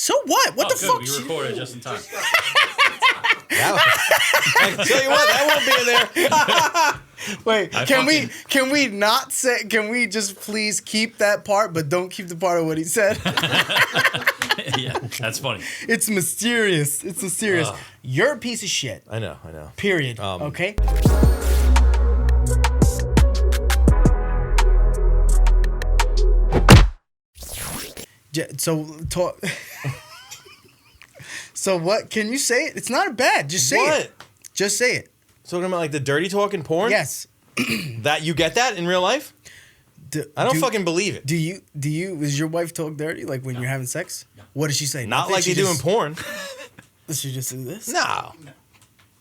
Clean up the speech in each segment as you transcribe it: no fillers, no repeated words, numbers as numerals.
So what? What the fuck? We recorded just in time. I can tell you what, that won't be in there. Wait, can we not say? Can we just please keep that part, but don't keep the part of what he said? Yeah, that's funny. It's mysterious. It's mysterious. You're a piece of shit. I know. Period. Okay. So talk. So what? Can you say it? It's not bad. Just say it. Just say it. Talking about like the dirty talk in porn? Yes. That you get that in real life? I don't fucking believe it. Do you? Is your wife talk dirty like when you're having sex? No. What does she say? Not like they do in porn. Does she just do this? No.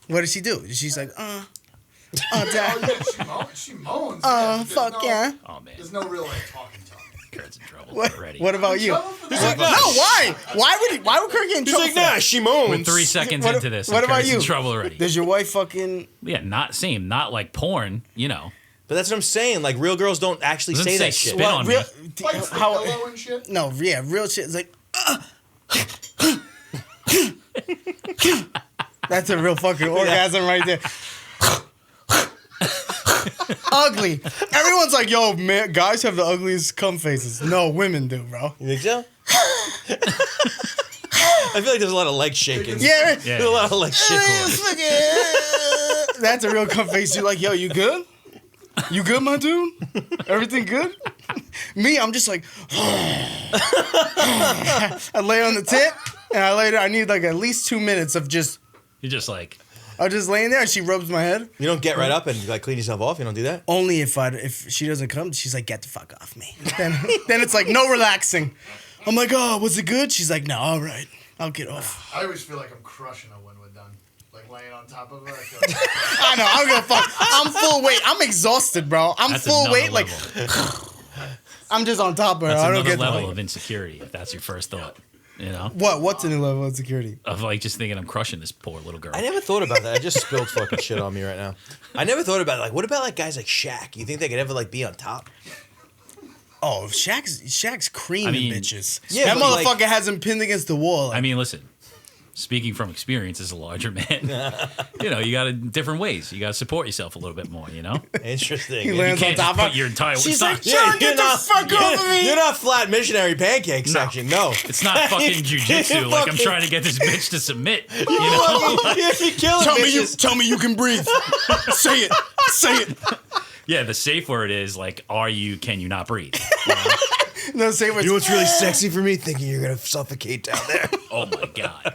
What does she do? She's like, dad. She moans. Fuck yeah. Oh man. There's no real like talking. Kurt's in trouble already. What about you? He's like, no, why? Why would Kurt get in trouble? He's like, nah, she moans. We're 3 seconds into this. What about Kurt's you? in trouble already. Does your wife fucking? Yeah, not like porn, you know. But that's what I'm saying. Like, real girls don't actually Doesn't say say that shit. spit on me. Bites the pillow and shit. No, yeah, real shit is like. That's a real fucking orgasm right there. Ugly. Everyone's like, yo, man, guys have the ugliest cum faces. No, women do, bro. You think so? I feel like there's a lot of leg shaking. Yeah. There's a lot of leg shaking. That's a real cum face. You're like, yo, you good? You good, my dude? Everything good? Me, I'm just like, I lay on the tit, and I need like at least 2 minutes of just. You're just like. I'm just laying there, and she rubs my head. You don't get right up and like clean yourself off? You don't do that? Only if she doesn't come, she's like, get the fuck off me. Then it's like, no relaxing. I'm like, oh, was it good? She's like, no, all right. I'll get off. I always feel like I'm crushing her when we're done. Like laying on top of her. I feel like I know, I'm gonna fuck. I'm full weight. I'm exhausted, bro. I'm That's full weight. another Like, level. I'm just on top of her. That's I don't another get level of insecurity, if that's your first thought. You know? What's a new level of insecurity? Of like just thinking I'm crushing this poor little girl. I never thought about that. I just spilled fucking shit on me right now. I never thought about like, what about like guys like Shaq? You think they could ever like be on top? Oh, Shaq's creaming bitches. Yeah, that but, motherfucker has him pinned against the wall. I mean, listen. Speaking from experience as a larger man, you know, you got to different ways. You got to support yourself a little bit more, you know? Interesting. He You lands on can't top just of put your entire... She's it's like, not, John, get the fuck off of me. You're not flat missionary pancake section, no. it's not fucking jujitsu. Like, I'm trying to get this bitch to submit, you know? You're killing bitches. Tell me you can breathe. Say it. Say it. Yeah, the safe word is, like, can you not breathe? You know? No, say what's You know what's really sexy for me? Thinking you're going to suffocate down there. Oh, my God.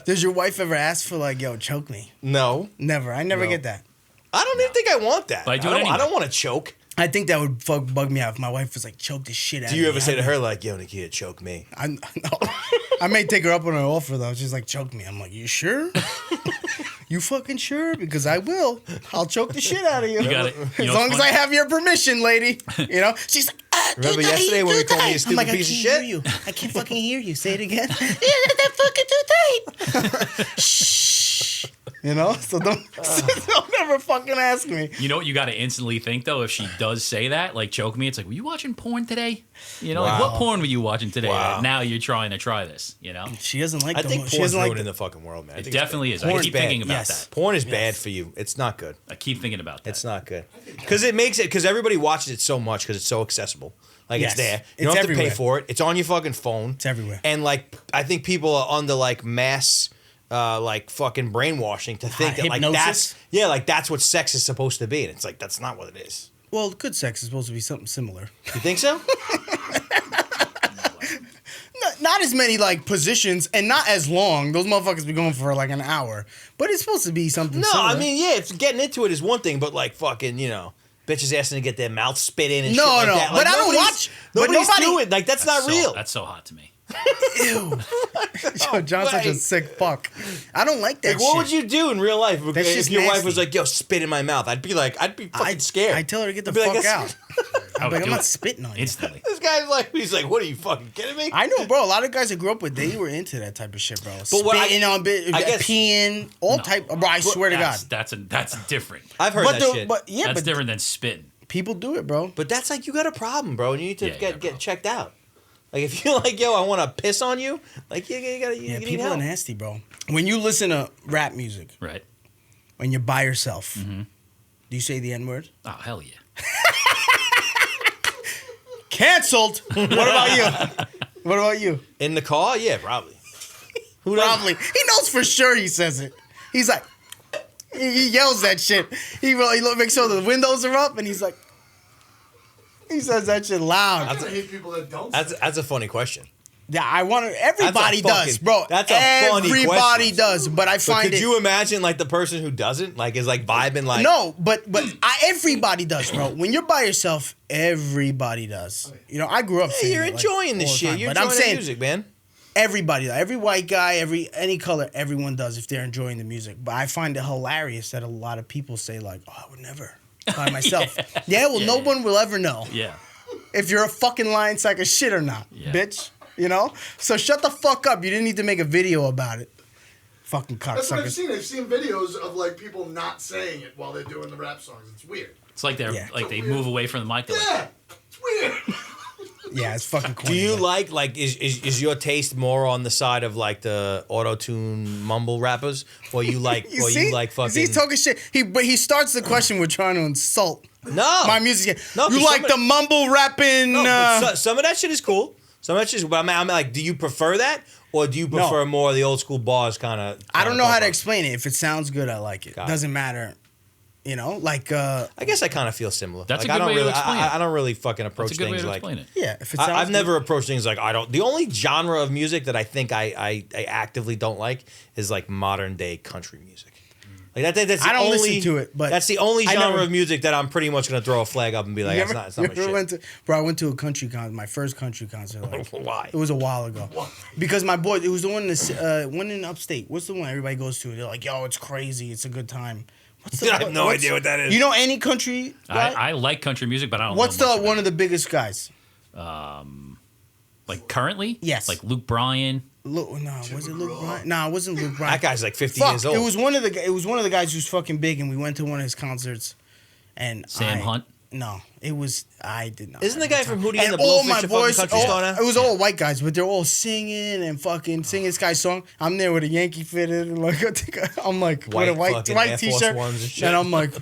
Does your wife ever ask for like, yo, choke me? No. Never. I never No. get that. I don't even think I want that. But I do it anyway. I don't want to choke. I think that would bug me out if my wife was like, choke the shit out of me. Do you ever say to her like, yo, Nikita, choke me? No. I may take her up on her offer though. She's like, choke me. I'm like, you sure? You fucking sure? Because I will. I'll choke the shit out of you. You got it. You As know long what's as I funny? have your permission, lady. You know? She's like, Remember yesterday when we called me a stupid piece of shit? Hear you. I can't fucking hear you. Say it again. That fucking too tight. Shh. You know? So don't ever fucking ask me. You know what you got to instantly think, though? If she does say that, like, choke me, it's like, were you watching porn today? You know, like, what porn were you watching today? Wow. That now you're trying to try this, you know? She doesn't like I the think she porn's doesn't like ruining the fucking world, man. I It think it's definitely bad. is. I Porn's keep bad. thinking about Yes. that. Porn is bad for you. It's not good. I keep thinking about that. It's not good. Because everybody watches it so much because it's so accessible. Like, Yes. it's there. You It's don't have everywhere. to pay for it. It's on your fucking phone. It's everywhere. And, like, I think people are under, like, mass, like, fucking brainwashing to think that, like, Hypnosis? that's what sex is supposed to be. And it's like, that's not what it is. Well, good sex is supposed to be something similar. You think so? Not as many like positions and not as long. Those motherfuckers be going for like an hour. But it's supposed to be something No, similar. I mean, yeah, if getting into it is one thing, but, like, fucking, you know, bitches asking to get their mouth spit in and No, shit like no, that. but Like, I don't nobody's- watch- but Nobody's nobody- doing it. Like, that's not real. That's so hot to me. Ew. Yo, John's such a Wait. sick fuck. I don't like that Like, shit. what would you do in real life That's if just your wife nasty. was like, yo, spit in my mouth? I'd be fucking scared. I tell her to get the I'd be like, fuck "That's- out. I I'm would like, I'm do not it spitting on you. instantly. This guy's like, he's like, what are you fucking kidding me? I know, bro. A lot of guys I grew up with, they were into that type of shit, bro. But what I- Spitting on bit, I guess- peeing, all type. Bro, I swear to God. That's different. I've heard But that shit. but yeah, That's but different than spitting. people do it, bro. But that's like, you got a problem, bro, and you need to Yeah, get bro. checked out. Like if you're like, yo, I want to piss on you, like you gotta, you need people help. are nasty, bro. When you listen to rap music, Right. when you're by yourself, Mm-hmm. do you say the N word? Oh, hell yeah. Canceled. What about you? What about you? In the car, yeah, probably. Who Probably. He knows for sure he says it. He's like, he yells that shit. He makes sure the windows are up, and he's like, he says that shit loud. I hate people that don't. That's a funny question. Yeah, I want to. Everybody does, bro. That's a funny Everybody question. does, but I But find could you imagine like the person who doesn't, like is like vibing like No, but everybody does, bro. When you're by yourself, everybody does. You know, I grew up. Hey, saying you're it, enjoying all this the shit. time, You're but enjoying I'm the saying music, man. everybody, every white guy, any color, everyone does if they're enjoying the music. But I find it hilarious that a lot of people say like, "Oh, I would never by myself." No one will ever know Yeah. if you're a fucking lying sack of shit or not, bitch. You know? So shut the fuck up. You didn't need to make a video about it. Fucking That's what I've cocksuckers. seen. I've seen videos of like people not saying it while they're doing the rap songs. It's weird. It's like they're Yeah. like they move away from the mic. They're like, Yeah, it's weird. Yeah, it's fucking corny. Do you but- like is your taste more on the side of like the auto-tune mumble rappers, or you like You see? you like fucking? He's talking shit. He starts the question with trying to insult No, my music. No, You 'cause like some the of- mumble rapping? No, but some of that shit is cool. Some of that shit is. But I'm like, do you prefer that, or do you prefer more of the old school bars kind of? I don't know how to explain it. If it sounds good, I like it. Got it. Doesn't matter. You know, like I guess I kind of feel similar. That's a like, good I don't way to really, explain it. I don't really fucking approach that's a good way things to like. explain it. yeah. If it sounds I've good, never approached things like I don't. The only genre of music that I think I actively don't like is like modern day country music. Like that's the I don't only, listen to it, but that's the only I genre never- of music that I'm pretty much gonna throw a flag up and be like, You that's ever- not my you ever shit. went to, bro, I went to a country concert, my first country concert. Like, Why? it was a while ago. Because my boy, it was the one in upstate. What's the one everybody goes to? They're like, yo, it's crazy. It's a good time. What's the, I have no idea what that is. You know any country guy? I like country music, but I don't. What's know the much one about of the biggest guys? like currently? Yes. Like Luke Bryan. No, was it Luke Bryan? No, it wasn't Luke Bryan. That guy's like 50 Fuck, years old. it was one of the guys who's fucking big, and we went to one of his concerts. And Sam Hunt? No, it was I did not. Isn't the have guy time. from Hootie And and the all Blowfish my a fucking boys, country star now? it was all white guys, but they're all singing and fucking singing this guy's song. I'm there with a Yankee fitted, and like I'm like White with a white fucking Air Force t-shirt, Ones and shit. and I'm like.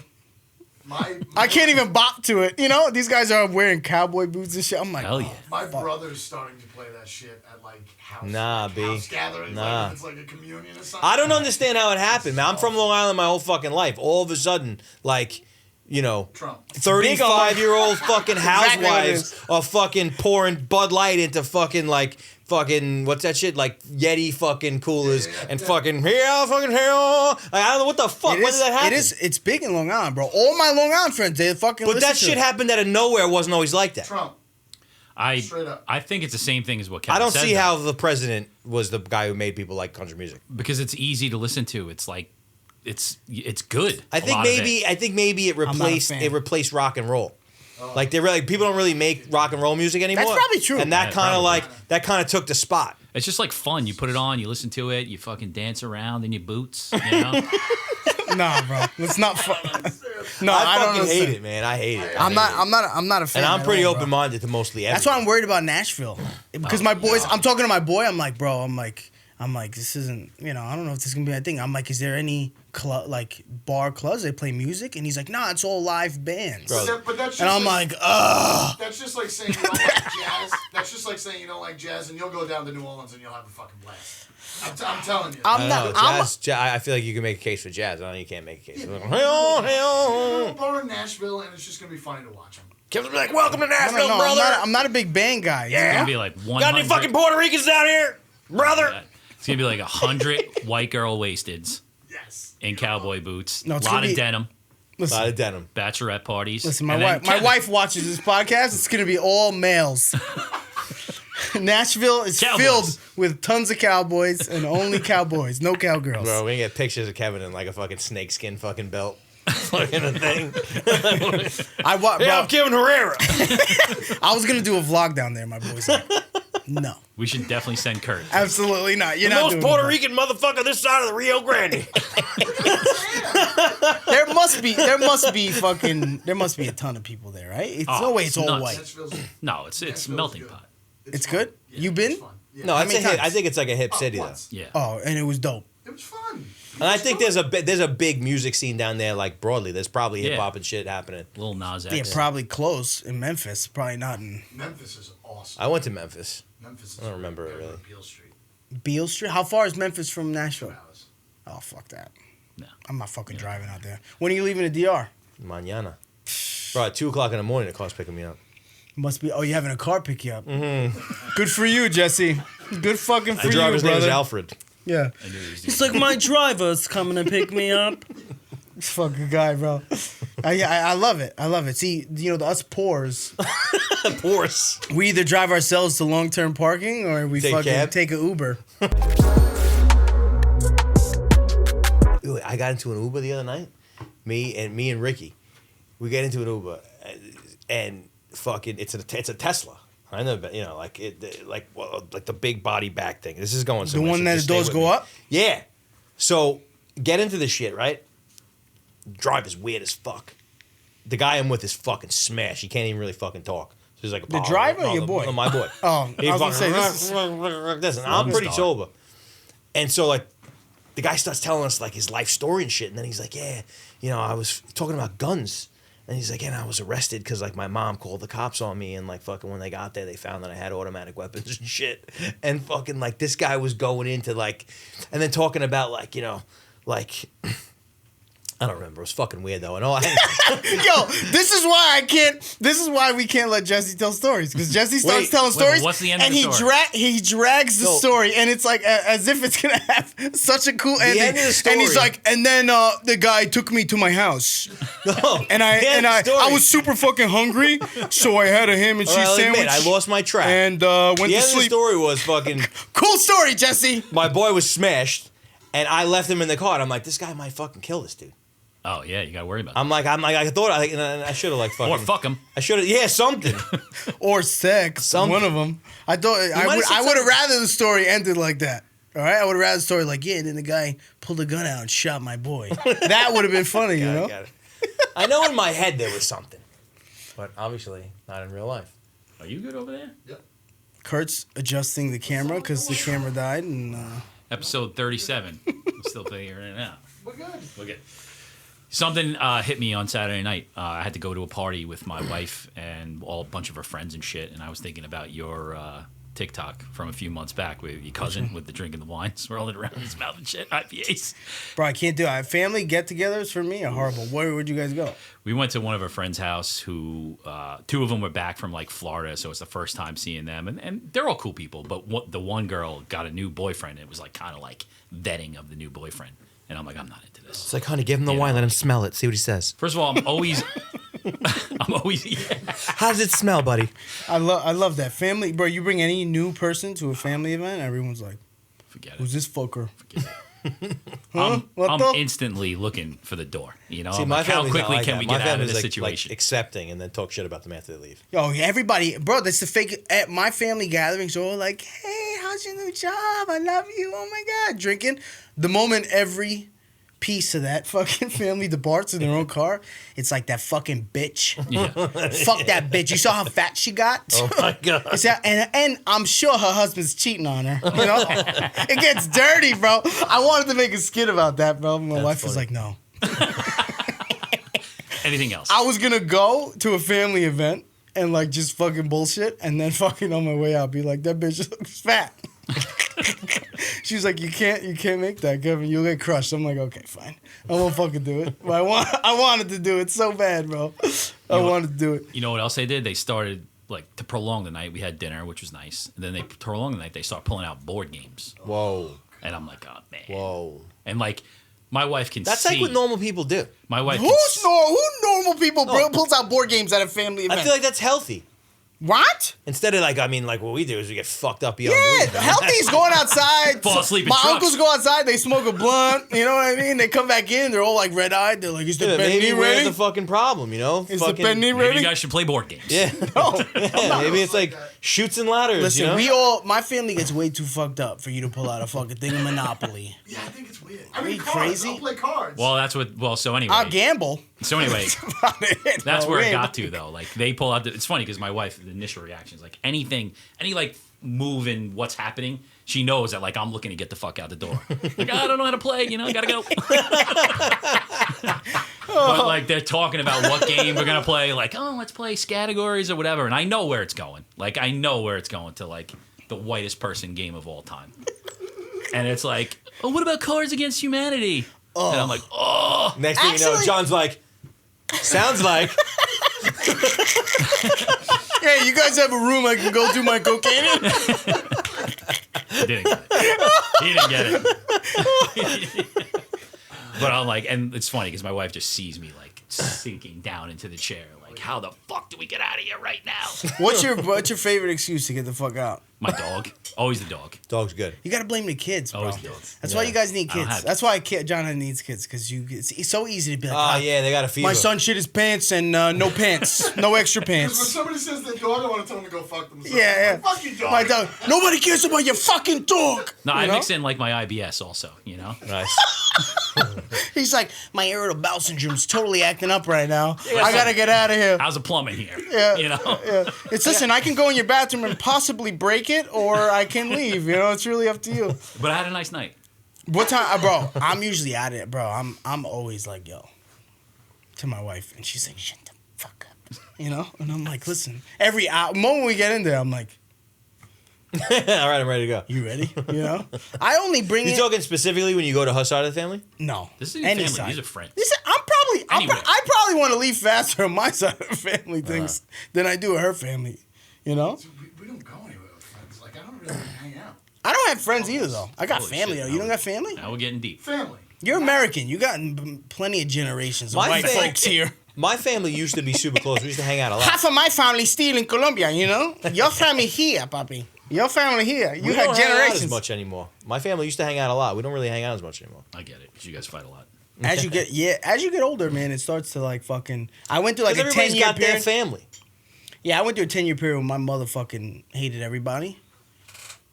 My I can't even bop to it, you know. These guys are wearing cowboy boots and shit. I'm like, Hell yeah. My brother's starting to play that shit at like house, Nah, like, B. house gatherings. Nah. Like if it's like a communion or something. I don't understand how it happened, man. I'm from Long Island my whole fucking life. All of a sudden, like, you know, Trump. 35-year-old fucking Exactly what it housewives are fucking pouring Bud Light into fucking like fucking what's that shit like Yeti fucking coolers and fucking here fucking here. Like, I don't know what the fuck. When did that happen? It's big in Long Island, bro. All my Long Island friends, they fucking. But listen that to shit it. happened out of nowhere. It wasn't always like that. Trump. I Straight up. I think it's the same thing as what Kevin I don't said, see though, how the president was the guy who made people like country music. because it's easy to listen to. It's like it's good. I a think lot of maybe it not a replaced fan. rock and roll. Like people don't really make rock and roll music anymore. That's probably true. And that Yeah, kind of probably. that kind of took the spot. It's just like fun. You put it on, you listen to it, you fucking dance around in your boots. You know, Nah, bro. It's not fun. No, I don't fucking hate understand. it, man. I hate it. I'm not a fan. And I'm at pretty all, bro. open-minded to mostly everything. That's why I'm worried about Nashville, because my boys. I'm talking to my boy. I'm like, bro. I'm like, this isn't. You know, I don't know if this is gonna be a thing. I'm like, is there any club like bar clubs they play music? And he's like, nah, it's all live bands. Bro. But that's just And I'm like, ugh. That's just like saying you don't like jazz. That's just like saying you don't like jazz, and you'll go down to New Orleans and you'll have a fucking blast. I'm telling you. I I'm don't not. know, I'm, I feel like you can make a case for jazz. I know you can't make a case. You're Hell, bar in Nashville, and it's just gonna be funny to watch them. Kevin's like, welcome to I Nashville, don't know. brother. I'm not a big band guy. it's Yeah. gonna be like 100. Got any fucking Puerto Ricans down here, brother? It's gonna be like 100 white girl wasteds Yes. in cowboy boots. No, A it's lot gonna of be- denim. A lot Listen, of denim. Bachelorette parties. listen. My And then wife. My Kevin- wife watches this podcast. It's gonna be all males. Nashville is Cowboys. filled with tons of cowboys and only cowboys, no cowgirls. Bro, we're gonna get pictures of Kevin in like a fucking snakeskin fucking belt. Fucking a thing. I wa- Yeah, bro, I'm Kevin Herrera. I was gonna do a vlog down there. My boys like, no, We should definitely send Kurt. absolutely not. You're The not most doing Puerto that. Rican motherfucker this side of the Rio Grande. There must be a ton of people there, right? It's Oh, no way it's all nuts. white. Nashville's, No, it's Nashville's melting good. pot. It's good? You been? It's fun. Yeah. No, How it's a many hip, times? I think it's like a hip city though. Once. Yeah. Oh, and it was dope. It was fun. And I think there's a big music scene down there, like broadly. There's probably hip hop Yeah. and shit happening. Lil Nas X. Yeah, probably close in Memphis. Probably not in Memphis is awesome. I went to Memphis. Memphis is I don't remember it right really. on Beale Street. Beale Street. How far is Memphis from 2 Nashville? hours. Oh, fuck that. No. I'm not fucking driving out there. When are you leaving the DR? Mañana. Bro, at 2 o'clock in the morning, the car's picking me up. Must be. Oh, you having a car pick you up. Mm-hmm. Good for you, Jesse. Good fucking for The you, driver's name is brother. Alfred. Yeah. I knew he was He's doing like, my driver's coming to pick me up. This fucking guy, bro. I love it. I love it. See, you know, us poors, Horse. we either drive ourselves to long-term parking or we Take fucking cab? take an Uber. Dude, I got into an Uber the other night. Me and Ricky. We get into an Uber and fucking it's a Tesla. I know, but you know, like the big body back thing. This is going The somewhere. one so that just the stay doors with go me. up? Yeah. So get into this shit, right? Driver's weird as fuck. The guy I'm with is fucking smashed. He can't even really fucking talk. So he's like, The driver or your boy? No, my boy. Oh, He I was gonna say, fucking- this is... Listen, I'm pretty Start. sober. And so, like, the guy starts telling us, like, his life story and shit. And then he's like, yeah, you know, I was talking about guns. And he's like, and I was arrested because, like, my mom called the cops on me. And, like, fucking when they got there, they found that I had automatic weapons and shit. And fucking, like, this guy was going into, like, and then talking about, like, you know, like... I don't remember. It was fucking weird though. And all Yo, this is why we can't let Jesse tell stories. Because Jesse starts telling but stories what's the end of and the he story? he drags the So- story and it's like as if it's gonna have such a cool ending. end of the story- And he's like, and then the guy took me to my house. no, And I was super fucking hungry, so I had a ham and cheese I'll sandwich. admit, I lost my track. and went the to end of the sleep. story was fucking. Cool story, Jesse. My boy was smashed, and I left him in the car. And I'm like, this guy might fucking kill this dude. Oh yeah, you gotta worry about that. I'm like, I thought I should have like fucking. Or fuck him. I should have, yeah, something. Or sex. Something. One of them. I thought might have I would said have something. rather the story ended like that. All right, I would have rather the story like, yeah, and then the guy pulled a gun out and shot my boy. That would have been funny, you know. Got it. I know in my head there was something, but obviously not in real life. Are you good over there? Yep. Kurt's adjusting the camera because the camera died, and Episode 37. I'm still figuring it out. We're good. Look at something hit me on Saturday night. I had to go to a party with my wife and a bunch of her friends and shit. And I was thinking about your TikTok from a few months back with your cousin with the drinking the wine, swirling around his mouth and shit. IPAs. bro, I can't do it. Family get-togethers for me are horrible. Where'd you guys go? We went to one of her friends' house. Who 2 of them were back from like Florida, so it's the first time seeing them. And they're all cool people, but the one girl got a new boyfriend. It was like kind of like vetting of the new boyfriend. And I'm like, I'm not into this. It's like, honey, give him the wine, let him smell it, see what he says. First of all, I'm always yeah. How does it smell, buddy? I love that family, bro. You bring any new person to a family event, everyone's like, Forget it. "Who's this fucker?" I'm What the? instantly looking for the door. You know, See, I'm my like, how family's not quickly like can that. we My get out of family's this like situation? accepting and then talk shit about them after they leave. Yo, everybody, bro, that's the fake. At my family gatherings, are all like, "Hey, how's your new job? I love you. Oh my god," drinking. The moment every piece of that fucking family departs in their own car, it's like that fucking bitch. Yeah. Fuck that bitch. You saw how fat she got? Oh my god. It's that, and I'm sure her husband's cheating on her. You know, it gets dirty, bro. I wanted to make a skit about that, bro. My wife was like, "No." Anything else? I was gonna go to a family event and like just fucking bullshit, and then fucking on my way out be like, "That bitch looks fat." She was like, "You can't make that, Kevin. You'll get crushed." I'm like, "Okay, fine. I won't fucking do it." But I wanted to do it so bad, bro. I wanted to do it. You know what else they did? They started like to prolong the night. We had dinner, which was nice, and then they prolonged the night. They start pulling out board games, Whoa. and I'm like, "Oh man!" Whoa. And like, my wife can That's see. like what normal people do. My wife. Who normal people pulls out board games at a family event? I feel like that's healthy. What? Instead of like, I mean, like what we do is we get fucked up beyond Yeah, belief. healthy's going outside. Fall asleep in My trucks. uncles go outside. They smoke a blunt. You know what I mean? They come back in. They're all like red eyed. They're like, "Is the Yeah, bed knee maybe we're ready? the fucking problem, you know? Is the Fucking- bed knee Maybe ready?" you guys should play board games. Yeah. No. Yeah, maybe it's like shoots and ladders, Listen, you know? we all, my family gets way too fucked up for you to pull out a fucking thing of Monopoly. Yeah, I think it's weird. I mean, you cards. crazy? I'll play cards. Well, that's what. Well, so anyway. I'll gamble. So anyway, About it, that's bro. where We it ain't- got to though. Like they pull out. It's funny because my wife, initial reactions. Like anything, any like move in what's happening, she knows that like I'm looking to get the fuck out the door. Like I don't know how to play, gotta go. But like they're talking about what game we're gonna play. Like let's play categories or whatever, and I know where it's going. Like I know where it's going to like the whitest person game of all time. And it's like, what about Cards Against Humanity? And I'm like, Next thing you know, John's like, sounds like. Hey, you guys have a room I can go do my cocaine in? He didn't get it. He didn't get it. But I'm like, and it's funny because my wife just sees me like sinking down into the chair. Like, how the fuck do we get out of here right now? What's your favorite excuse to get the fuck out? My dog. Always the dog. Dog's good. You gotta blame the kids, bro. Always the dogs. That's why you guys need I don't kids. have That's why John needs kids, because it's so easy to be like, Oh, yeah, they got a fever. my son shit his pants and no pants, no extra Because when pants. somebody says their dog, I want to tell them to go fuck themselves. Yeah, Like, fuck your dog. My dog. Nobody cares about your fucking dog. No, You I know? mix in like my IBS also, Nice. He's like, my irritable bowel syndrome's totally acting up right now. I gotta get out of here. How's the plumbing here? Yeah, Yeah. It's listen, I can go in your bathroom and possibly break it, or I can leave. It's really up to you. But I had a nice night. What time, bro? I'm usually at it, bro. I'm always like, yo, to my wife, and she's like, shut the fuck up, And I'm like, listen, every moment we get in there, I'm like, All right, I'm ready to go. you ready? I only bring You it. talking specifically when you go to her side of the family? No, This is your any family. side. These are friends. I Anyway. probably want to leave faster on my side of the family things than I do with her family. We don't go anywhere with friends. Like, I don't really hang out. I don't have friends either, though. I got Holy family, shit, though. You don't got family? Now we're getting deep. Family. You're American. You got plenty of generations of My white fam- folks here. My family used to be super close. We used to hang out a lot. Half of my family still in Colombia, Your family here, papi. Your family here. You We had don't hang out generations. as much anymore. My family used to hang out a lot. We don't really hang out as much anymore. I get it because you guys fight a lot. As you get older, man, it starts to like fucking. I went through like a Because everybody's 10-year got their period. family. Yeah, I went through a 10-year period where my mother fucking hated everybody.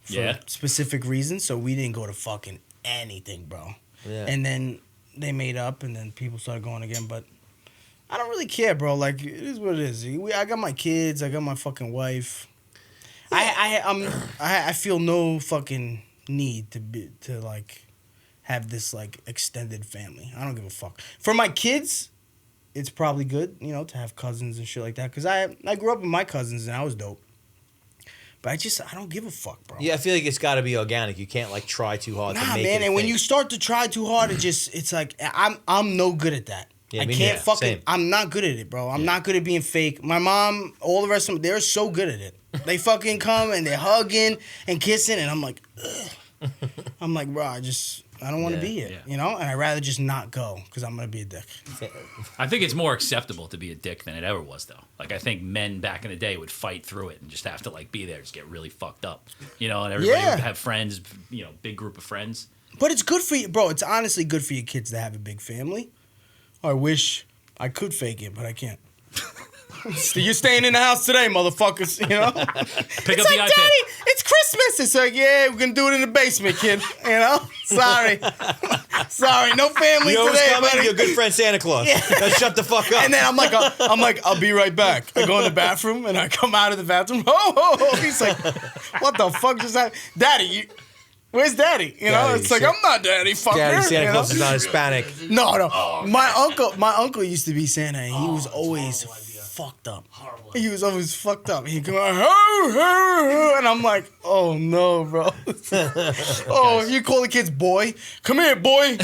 For Yeah. specific reasons, so we didn't go to fucking anything, bro. Yeah. And then they made up, and then people started going again. But I don't really care, bro. Like it is what it is. I got my kids. I got my fucking wife. I feel no fucking need to like have this like extended family. I don't give a fuck. For my kids, it's probably good, to have cousins and shit like that. Cause I grew up with my cousins and I was dope. But I don't give a fuck, bro. Yeah, I feel like it's got to be organic. You can't like try too hard to Nah, make man. it. And when you start to try too hard, it's like I'm no good at that. Yeah, I me can't neither. fucking. Same. I'm not good at it, bro. I'm not good at being fake. My mom, all the rest of them, they're so good at it. They fucking come and they're hugging and kissing, and I'm like, ugh. I'm like, bro, I don't want to be here, Yeah. And I'd rather just not go because I'm gonna be a dick. I think it's more acceptable to be a dick than it ever was, though. Like, I think men back in the day would fight through it and just have to, like, be there, just get really fucked up. And everybody Yeah. would have friends, big group of friends. But it's good for you, bro. It's honestly good for your kids to have a big family. I wish I could fake it, but I can't. You're staying in the house today, motherfuckers. Pick It's up like, the iPad. Daddy, it's Christmas. It's like, yeah, we're gonna do it in the basement, kid. Sorry, sorry, no family You know who's today, coming? buddy. Your good friend Santa Claus. Now shut the fuck up. And then I'm like, I'll be right back. I go in the bathroom and I come out of the bathroom. He's like, what the fuck just happened, Daddy? Where's Daddy? Daddy, It's like shit. I'm not Daddy. Fucker. Daddy, Santa you know? Claus is not Hispanic. No. My uncle used to be Santa, and he was always fucked up. Horrible. He was always fucked up. He'd come out, ho, ho, ho, and I'm like, oh no, bro. Oh, if you call the kids boy, come here, boy.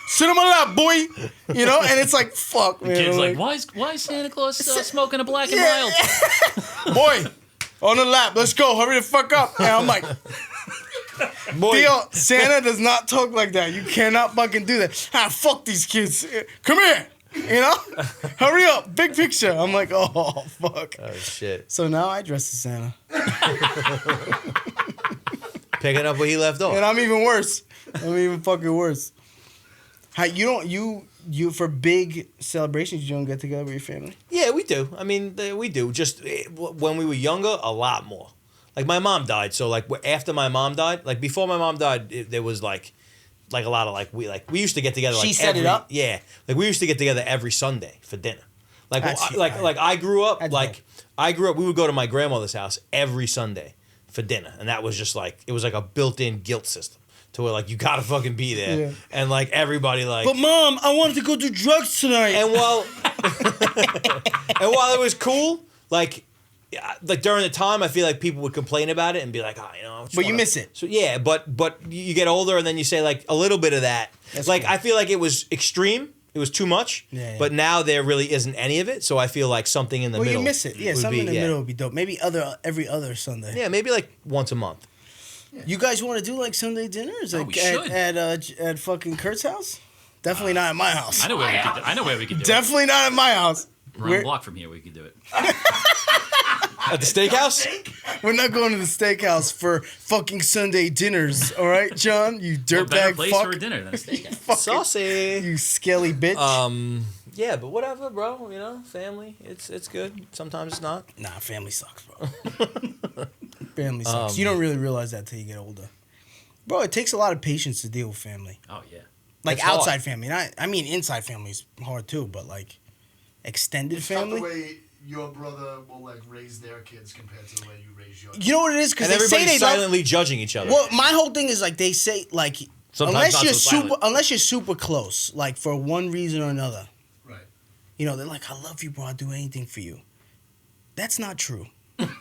Sit on my lap, boy. And it's like, fuck, man. Kids I'm like, why is Santa Claus smoking a black and Yeah. mild? boy, on the lap, let's go, hurry the fuck up. And I'm like, Boy, Theo, Santa does not talk like that. You cannot fucking do that. Fuck these kids. Come here. Hurry up. Big picture. I'm like, oh, fuck. oh shit. So now I dress as Santa. Picking up where he left off. And I'm even worse. I'm even fucking worse. How you for big celebrations, you don't get together with your family? Yeah, we do. I mean, we do. Just when we were younger, a lot more. Like my mom died, so like after my mom died, like before my mom died, there was like a lot of we used to get together. She like set it every, up? Yeah, like we used to get together every Sunday for dinner. Like That's- like I grew up That's like dope. we would go to my grandmother's house every Sunday for dinner, and that was just like it was like a built-in guilt system to where like you gotta fucking be there, Yeah. and like everybody like. But Mom, I wanted to go do drugs tonight. And while it was cool, like during the time, I feel like people would complain about it and be like, oh, you know. I just But you wanna-" miss it. So yeah, but you get older and then you say like a little bit of that. That's like cool. I feel like it was extreme. It was too much. Yeah. But now there really isn't any of it. So I feel like something in the Well, middle. you miss it. Yeah, would something be- in the yeah. middle would be dope. Maybe every other Sunday. Yeah, maybe like once a month. You guys want to do like Sunday dinners, Oh, like we should. at fucking Kurt's house? Definitely not at my house. I know where we could. I know where we could do Definitely not at my house. it. Around the block from here, we could do it. At the steakhouse? We're not going to the steakhouse for fucking Sunday dinners, all right, John? You What better dirtbag place fuck. for a dinner than a steakhouse? Fucking- Saucy. You skelly bitch. Yeah, but whatever, bro. You know, family. It's good. Sometimes it's not. Nah, family sucks, bro. Family sucks. You don't really realize that till you get older. Bro, it takes a lot of patience to deal with family. Oh yeah. Like It's hard. outside family. I mean, inside family is hard too, but like extended It's not the family. way your brother will like raise their kids compared to the way you raise yours. You know what it is? Because And they say everybody's they love. silently judging each other. Well, my whole thing is like they say like Sometimes not so silent. unless you're super close, like for one reason or another, Right. you know, they're like, I love you, bro. I'll do anything for you. That's not true.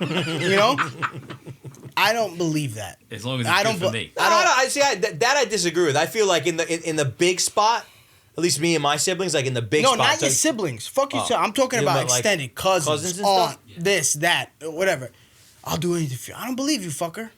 You know, I don't believe that. As long as I it's don't good for bu- me. I see. That I disagree with. I feel like in the big spot, at least me and my siblings, like in the big No, spot. not your so- siblings. Fuck you. Oh. I'm talking Yeah, about but, like, extended cousins, cousins and aunt, stuff? this, that, whatever. I'll do anything for you. I don't believe you, fucker.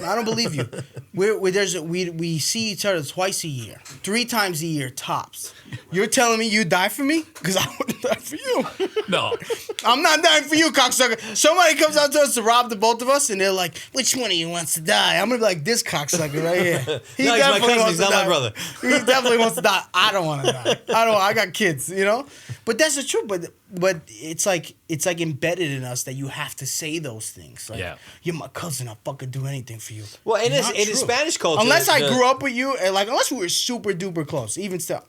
I don't believe you. We see each other twice a year, 3 times a year tops. You're telling me you die for me? Because I wouldn't die for you. No. I'm not dying for you, cocksucker. Somebody comes out to us to rob the both of us, and they're like, "Which one of you wants to die?" I'm gonna be like, "This cocksucker right here." No, he's my cousin, he's not my brother. He definitely wants to die. I don't want to die. I got kids, you know. But that's the truth. But it's like embedded in us that you have to say those things. Like, Yeah. You're my cousin. I'll fucking do anything for you. Well, in Not the true. Spanish culture, unless I the- grew up with you, and like unless we were super duper close, even still,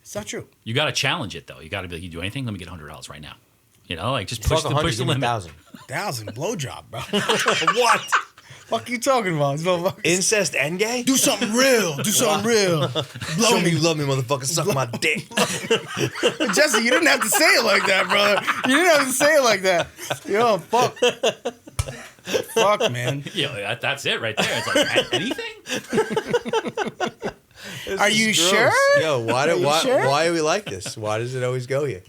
it's not true. You got to challenge it though. You got to be like, you do anything? Let me get $100 right now. You know, like just Fuck push the 100, push the give me limit. 1,000. 1,000 blowjob, bro. What? Fuck you talking about? These motherfuckers. Incest and gay? Do something real. Do something real. Blow Show me me. you love me, motherfucker. Suck my dick. Jesse, you didn't have to say it like that, brother. You didn't have to say it like that. Yo, fuck. Fuck, man. Yeah, that's it right there. It's like anything. Are you Gross. sure? Yo, Are you sure? why are we like this? Why does it always go here?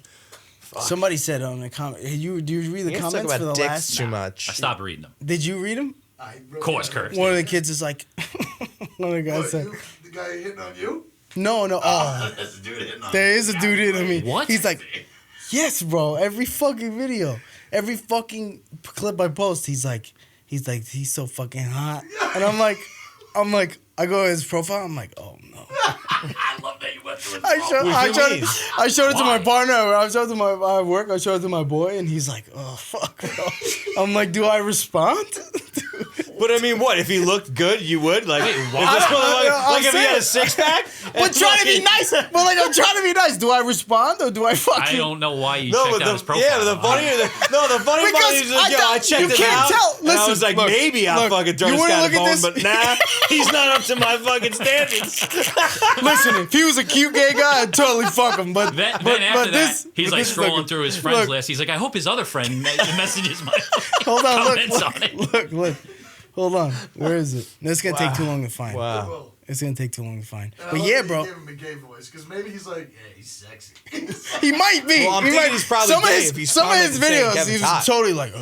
Somebody said on the comment. Do you read the You can't talk comments for the about dicks last? too much. I stopped reading them. Did you read them? Of course, Kurt. One of the kids is like, one of the guys said, The guy hitting on you? no. Oh, That's the dude hitting on there is a dude in me. What? He's like, yes, bro. Every fucking video, every fucking clip I post, he's he's so fucking hot. And I'm like, I go to his profile. I'm like, oh no. I love that you went through it. I showed it to my Why? partner. I showed it to my work. I showed it to my boy, and he's like, "Oh fuck, bro." I'm like, "Do I respond?" But I mean, what if he looked good? You would like. Wait, if why? this motherfucker- I'm like if he had a saying- 6-pack. But trying to be nice. But like, I'm trying to be nice. Do I respond or do I fuck I you? don't know why you No, checked but out his the profile. the funny Because part is like, yo, I you checked it can't out, tell. and I Listen, was like, look, maybe I'll look, fucking throw you this wanna guy look the at bone, this? but nah, he's not up to my fucking standards. Listen, if he was a cute gay guy, I'd totally fuck him. But Then but after this, that, he's but like this is scrolling like- through his friends look, list. He's like, I hope his other friend messages my Hold on, comments on it. look. Hold on. Where is it? No, it's gonna take too long to find. Wow. Well, It's gonna take too long to find. and I But love yeah, that bro. You gave him a gay voice because maybe he's like, yeah, he's sexy. He might be. Well, I'm he thinking might, he's probably some of gay his, if he's some of his commenting saying videos, Kevin's he's hot. totally like.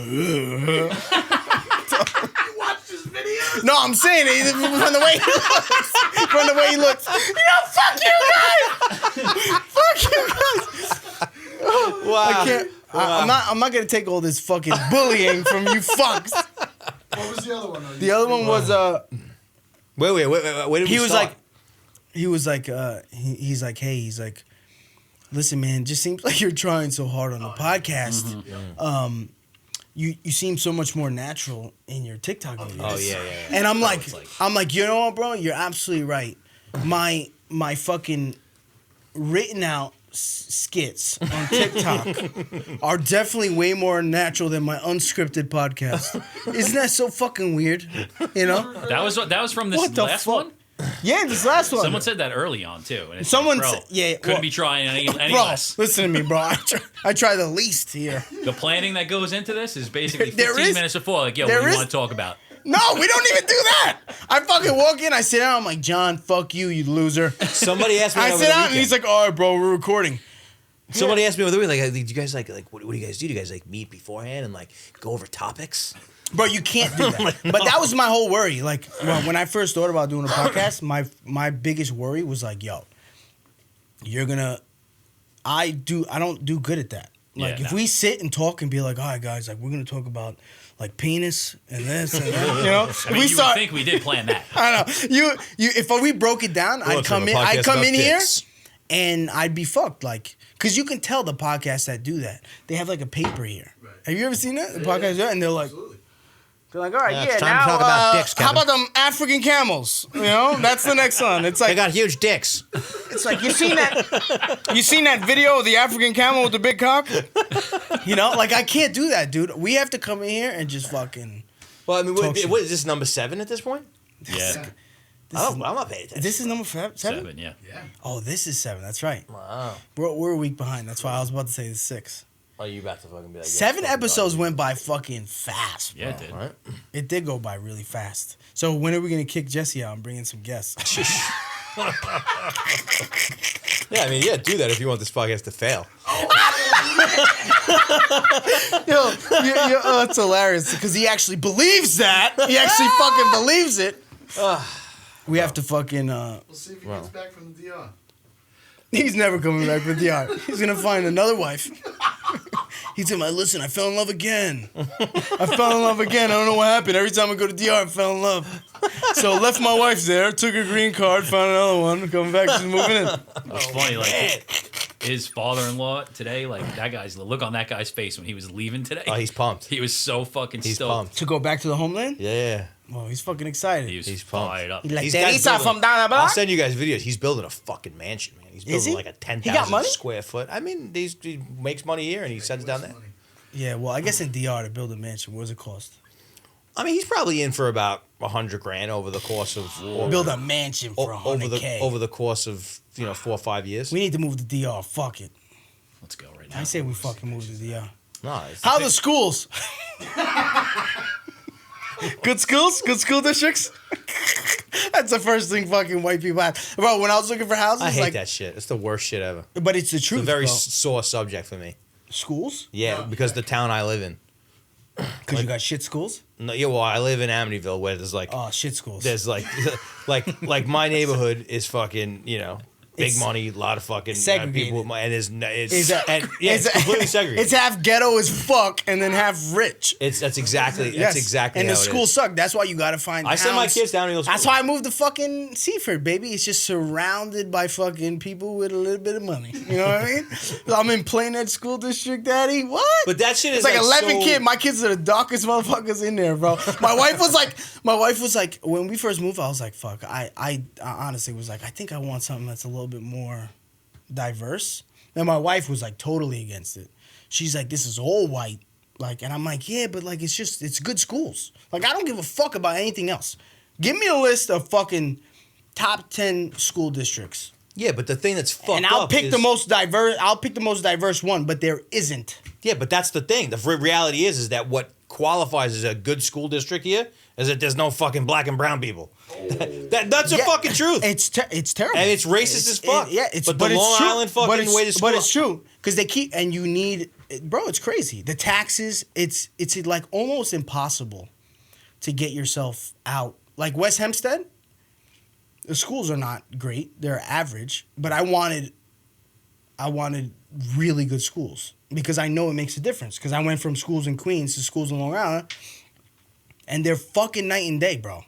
You watched his videos? No, I'm saying it from the way he looks. From the way he looks. Fuck you guys. Fuck you guys. Wow. I can't. I'm not gonna take all this fucking bullying from you fucks. What was the other one? The other one was Wait. Where did he we was start? he's like, hey, he's like, listen, man, just seems like you're trying so hard on the podcast. Mm-hmm. You seem so much more natural in your TikTok videos. Oh yeah. And I'm like, it's you know what, bro? You're absolutely right. My fucking written out skits on TikTok are definitely way more natural than my unscripted podcast. Isn't that so fucking weird? You know? That was from this What the last fuck? one. Yeah, this last one. Someone said that early on too. And it's Someone like, bro, said- yeah, couldn't well- be trying any Bro, less. listen to me, bro. I try the least here. The planning that goes into this is basically There 15 is- minutes before. Like, yo, what there do you is- want to talk about? No, we don't even do that. I fucking walk in, I sit down, I'm like, John, fuck you, you loser. Somebody asked me I over sit the down and weekend. he's like, all right, bro, we're recording. Somebody asked me over the weekend, like, do you guys like what do you guys do? Do you guys like meet beforehand and like go over topics? Bro, you can't do that. But that was my whole worry. Like, when I first thought about doing a podcast, my biggest worry was like, yo, I don't do good at that. Like, Yeah, if no. we sit and talk and be like, all right, guys, like, we're gonna talk about like penis and this and that, you know? I mean, you would think we did plan that. I know. If we broke it down, I'd come in here and I'd be fucked. Like, cause you can tell the podcasts that do that. They have like a paper here. Right. Have you ever seen that? The podcast, and they're like, Absolutely. all right, Yeah, yeah, it's time now to talk about dicks, how Kevin. about them African camels? You know, that's the next one. It's They like got huge dicks. it's like you seen that video of the African camel with the big cock? You know, like I can't do that, dude. We have to come in here and just fucking. Well, I mean, Talk shit. what is this number 7 at this point? Yeah, I'm not paying attention. This is number 7? 7. Yeah. Yeah. Oh, this is 7. That's right. Wow. We're a week behind. That's why I was about to say this is 6. Oh, you about to fucking be like 7 yeah, episodes went by fucking fast, bro. Yeah, it did. All right. It did go by really fast. So when are we gonna kick Jesse out and bring in some guests? Yeah, I mean, yeah, do that if you want this podcast to fail. It's hilarious because he actually believes that. He actually fucking believes it. We have to fucking. We'll see if he gets back from the DR. He's never coming back with the art. He's gonna find another wife. He's gonna be like, listen, I fell in love again. I fell in love again. I don't know what happened. Every time I go to DR, I fell in love. So left my wife there, took her green card, found another one, coming back, she's moving in. It's funny, like his father-in-law today, like that guy's the look on that guy's face when he was leaving today. Oh, he's pumped. He was so fucking He's stoked. pumped. To go back to the homeland? Yeah. Oh, he's fucking excited. He was He's pumped. fired up. He's like, He's Teresa building- from down the I'll block? send you guys videos. He's building a fucking mansion, man. He's building he? like a He got 10,000 money? square foot. I mean, he makes money here and he sends down there. Yeah, well, I guess in DR to build a mansion, what does it cost? I mean, he's probably in for about $100,000 over the course of Build a mansion for over the 100K. over the course of 4 or 5 years. We need to move to DR. Fuck it. Let's go right now. I say we fucking move to DR. No, it's How the schools? Good schools? Good school districts? That's the first thing fucking white people have. Bro, when I was looking for houses, I hate like, that shit. It's the worst shit ever. but it's the truth, It's a very bro. sore subject for me. Schools? Yeah, because the town I live in. Because you got shit schools? No, yeah, well, I live in Amityville where there's like Oh, shit schools. there's like like my neighborhood is fucking, big It's money, a lot of fucking segregated. people with money, and it's It's a- and yeah, it's completely segregated. It's half ghetto as fuck and then half rich. That's exactly Yes. exactly And how the it schools is. suck. That's why you gotta find I send my towns- kids down to those That's schools. why I moved to fucking Seaford, baby. It's just surrounded by fucking people with a little bit of money. You know what I mean? I'm in Plain Edge School District, daddy. What? But that shit is It's like 11 so- kids. My kids are the darkest motherfuckers in there, bro. My wife was like, when we first moved, I was like, fuck. I honestly was like, I think I want something that's a little bit more diverse. And my wife was like totally against it. She's like, this is all white. Like, and I'm like, yeah, but like, it's good schools. Like, I don't give a fuck about anything else. Give me a list of fucking top 10 school districts. Yeah, but the thing that's fucked And I'll up pick is, the most diverse one, but there isn't. Yeah, but that's the thing. The reality is that what qualifies as a good school district here is that there's no fucking black and brown people. That's the Yeah, fucking truth. It's terrible. And it's racist as fuck. But the it's Long true. Island fucking but it's, way to school. But it's true because they keep and you need, bro. It's crazy. The taxes. It's like almost impossible to get yourself out. Like West Hempstead, the schools are not great. They're average. But I wanted really good schools because I know it makes a difference. Because I went from schools in Queens to schools in Long Island, and they're fucking night and day, bro.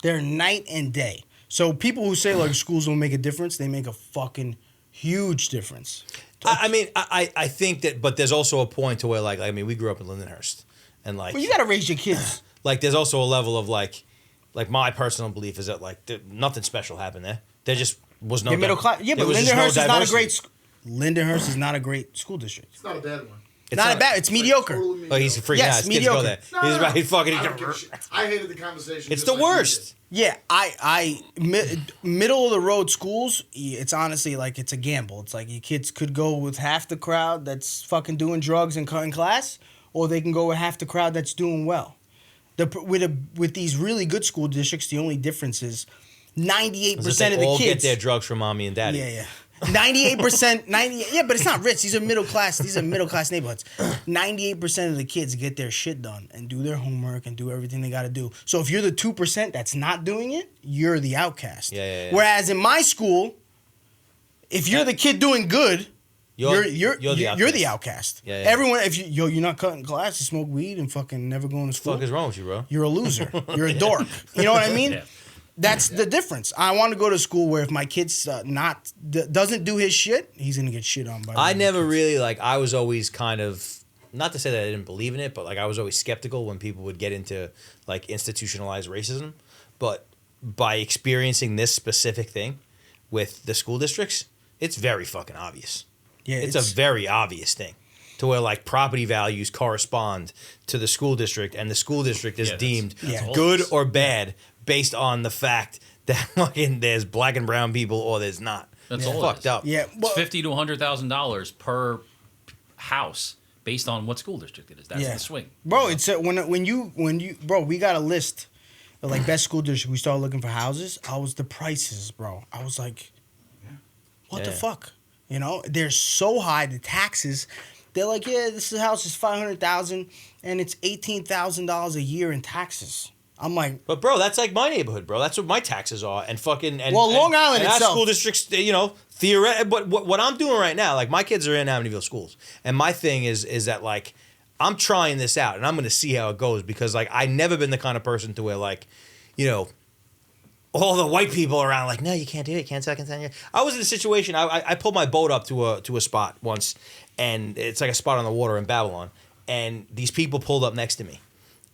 They're night and day. So people who say like schools don't make a difference, they make a fucking huge difference. I mean, I think that, but there's also a point to where, like, I mean, we grew up in Lindenhurst, and like, But you gotta raise your kids. like, there's also a level of like my personal belief is that like nothing special happened there. There just was no They're middle class. Yeah, there but was just no Lindenhurst is not a diversity. great. Lindenhurst is not a great school district. It's not a bad one. It's not a bad. It's mediocre. Totally Oh, he's freaking Yes, out. His kids go there. mediocre. He's right. He's fucking. I don't give a shit. I hated the conversation. It's just the like you worst. Yeah, middle of the road schools. It's honestly like it's a gamble. It's like your kids could go with half the crowd that's fucking doing drugs and cutting class, or they can go with half the crowd that's doing well. With these really good school districts, the only difference is 98% of the all kids get their drugs from mommy and daddy. Yeah. 98%, yeah, but it's not rich. These are middle class. These are middle class neighborhoods. 98% of the kids get their shit done and do their homework and do everything they got to do. So if you're the 2% that's not doing it, you're the outcast. Yeah. Whereas in my school, if you're the kid doing good, you're the outcast. Yeah. Everyone, if you're not cutting class, you smoke weed and fucking never going to school. What the fuck is wrong with you, bro? You're a loser. You're a dork. You know what I mean? Yeah. That's the difference. I want to go to school where if my kid's doesn't do his shit, he's gonna get shit on by. I never really I was always kind of, not to say that I didn't believe in it, but like I was always skeptical when people would get into like institutionalized racism. But by experiencing this specific thing with the school districts, it's very fucking obvious. Yeah, it's a very obvious thing. To where like property values correspond to the school district, and the school district is deemed good or bad based on the fact that fucking there's black and brown people or there's not. That's all fucked up. Yeah, It's $50,000 to $100,000 per house based on what school district it is. That's the swing. Bro, it's when you bro, we got a list of like best school district. We started looking for houses. The prices, bro. I was like, what the fuck? You know, they're so high. The taxes. They're like, this house is $500,000 and it's $18,000 a year in taxes. I'm like, but bro, that's like my neighborhood, bro. That's what my taxes are, and fucking Long Island and itself. School districts, you know, theoretically. But what I'm doing right now, like my kids are in Amityville schools, and my thing is that like I'm trying this out, and I'm gonna see how it goes because like I've never been the kind of person to where like, you know, all the white people around like, no, you can't do it, you can't second tenure. I was in a situation. I pulled my boat up to a spot once, and it's like a spot on the water in Babylon, and these people pulled up next to me.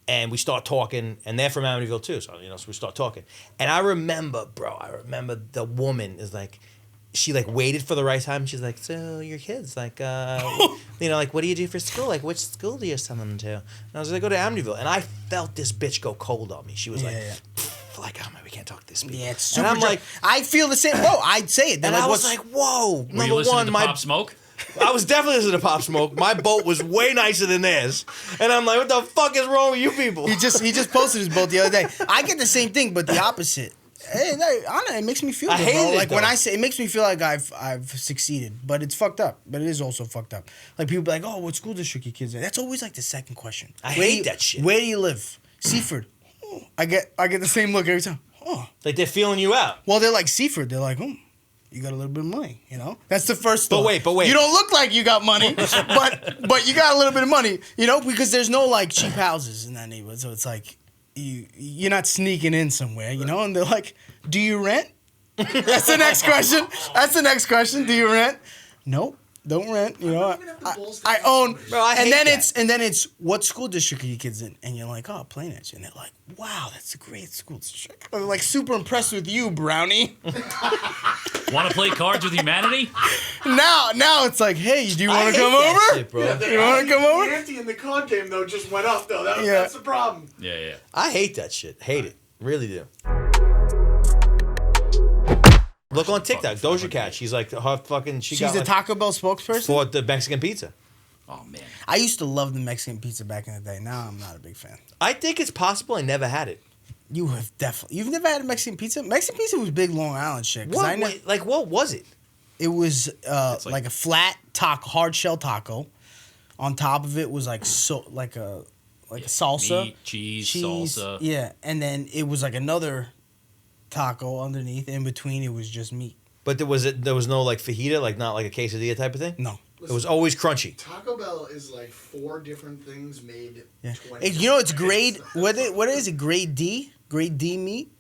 And we start talking, and they're from Amityville too, so so we start talking. And I remember the woman is like, she like waited for the right time. And she's like, so your kids, like, like what do you do for school? Like, which school do you send them to? And I was like, go to Amityville. And I felt this bitch go cold on me. She was like, oh man, we can't talk to this people. yeah, it's super. And I'm like, I feel the same. Bro, I'd say it. and I was like, whoa. Were you listening to Pop Smoke? I was definitely listening to Pop Smoke. My boat was way nicer than theirs, and I'm like, what the fuck is wrong with you people? He just posted his boat the other day. I get the same thing, but the opposite. Hey, it makes me feel good, I hate bro. it, Like when though. I say it makes me feel like I've succeeded, but it's fucked up. But it is also fucked up. Like people be like, oh, what school district your kids in? That's always like the second question. I hate that shit. Where do you live? Seaford. Oh, I get the same look every time. Oh, Like they're feeling you out. well, they're like Seaford. They're like, you got a little bit of money, you know? That's the first thought. But wait. You don't look like you got money, but you got a little bit of money, you know? Because there's no, like, cheap houses in that neighborhood. So it's like, you're not sneaking in somewhere, you know? And they're like, do you rent? That's the next question. Do you rent? Nope. Don't rent, you know. I own. Bro, I hate that. And then it's what school district are your kids in? And you're like, oh, Plain Edge. And they're like, wow, that's a great school district. I'm like super impressed with you, Brownie. Want to play Cards with Humanity? Now it's like, hey, do you want to come that over? shit, bro. You want to come over? The ante in the card game though just went up though. Yeah. That's the problem. Yeah. I hate that shit. Hate it. Really do. Look on TikTok, Doja Cat. She's like her fucking. She's the Taco Bell spokesperson? for the Mexican pizza. Oh man. I used to love the Mexican pizza back in the day. Now I'm not a big fan. I think it's possible I never had it. You have definitely. You've never had a Mexican pizza? Mexican pizza was big Long Island shit. 'Cause What was it? It was like a flat hard shell taco. On top of it was like a salsa, Meat, cheese, salsa. Yeah, and then it was like another taco underneath. In between, it was just meat. But there was no like fajita, like not like a quesadilla type of thing. No. It was always crunchy. Taco Bell is like 4 different things made. Yeah. 20 You know, it's grade. different What is it? Grade D. Grade D meat.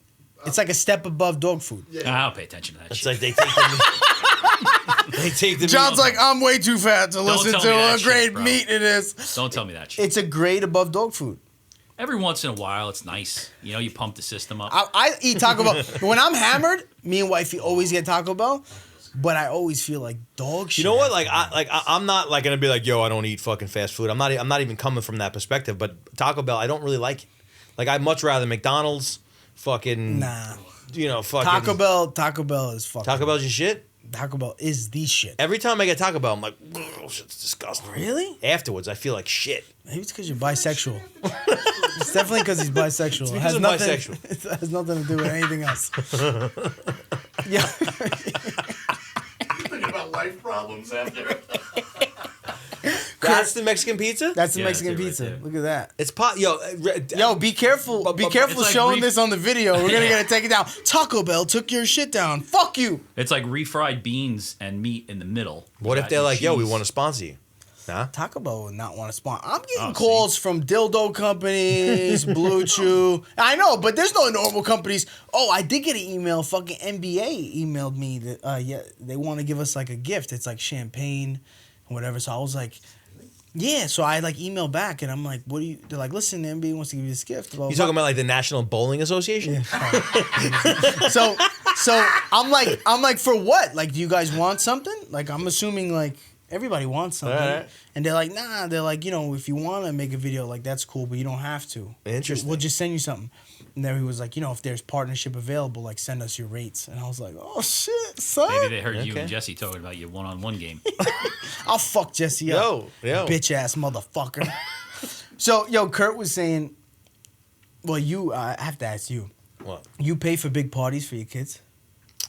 It's like a step above dog food. Yeah. I don't pay attention to that It's shit. like they take the they take the John's meat. like, I'm way too fat to listen tell to me that what shit, grade bro. meat it is. Don't tell me that shit. It's a grade above dog food. Every once in a while, it's nice. You know, you pump the system up. I eat Taco Bell. When I'm hammered, me and wifey always get Taco Bell. but I always feel like dog shit. You know what? after that. I'm not like gonna be like, yo, I don't eat fucking fast food. I'm not even coming from that perspective. But Taco Bell, I don't really like it. Like I'd much rather McDonald's, fucking Nah. you know, fucking Taco Bell is fucking. Taco Bell's your shit. Taco Bell is the shit. Every time I get Taco Bell, I'm like, oh, shit's disgusting. Really? Afterwards, I feel like shit. Maybe it's because you're bisexual. It's definitely because he's bisexual. It's It because has I'm nothing. bisexual. It has nothing to do with anything else. Yeah. Thinking about life problems after. That's the Mexican pizza. That's the Yeah, Mexican that's it right pizza. there. Look at that. It's pot. Yo, Yo, be careful. Be careful it's like showing this on the video. We're gonna Yeah. get it taken down. Taco Bell took your shit down. Fuck you. It's like refried beans and meat in the middle. What You if got they're your like, yo, we cheese. want to sponsor you? Nah. Taco Bell would not want to spawn. I'm getting Oh, calls from dildo companies, Blue Chew. I know, but there's no normal companies. Oh, I did get an email. Fucking NBA emailed me that yeah, they want to give us like a gift. It's like champagne, whatever. So I was like, yeah. So I like emailed back and I'm like, what do you? They're like, listen, the NBA wants to give you this gift. Blah, You blah, talking about like the National Bowling Association? so I'm like for what? Like, do you guys want something? Like, I'm assuming like everybody wants something. Alright. And they're like, nah. They're like, you know, if you want to make a video, like that's cool, but you don't have to. Interesting. We'll just send you something. And then he was like, you know, if there's partnership available, like send us your rates. And I was like, oh shit, son. Maybe they heard you Okay. and Jesse talking about your one-on-one game. I'll fuck Jesse up. Yo. Bitch ass motherfucker. So, yo, Kurt was saying, well, I have to ask you. What? You pay for big parties for your kids?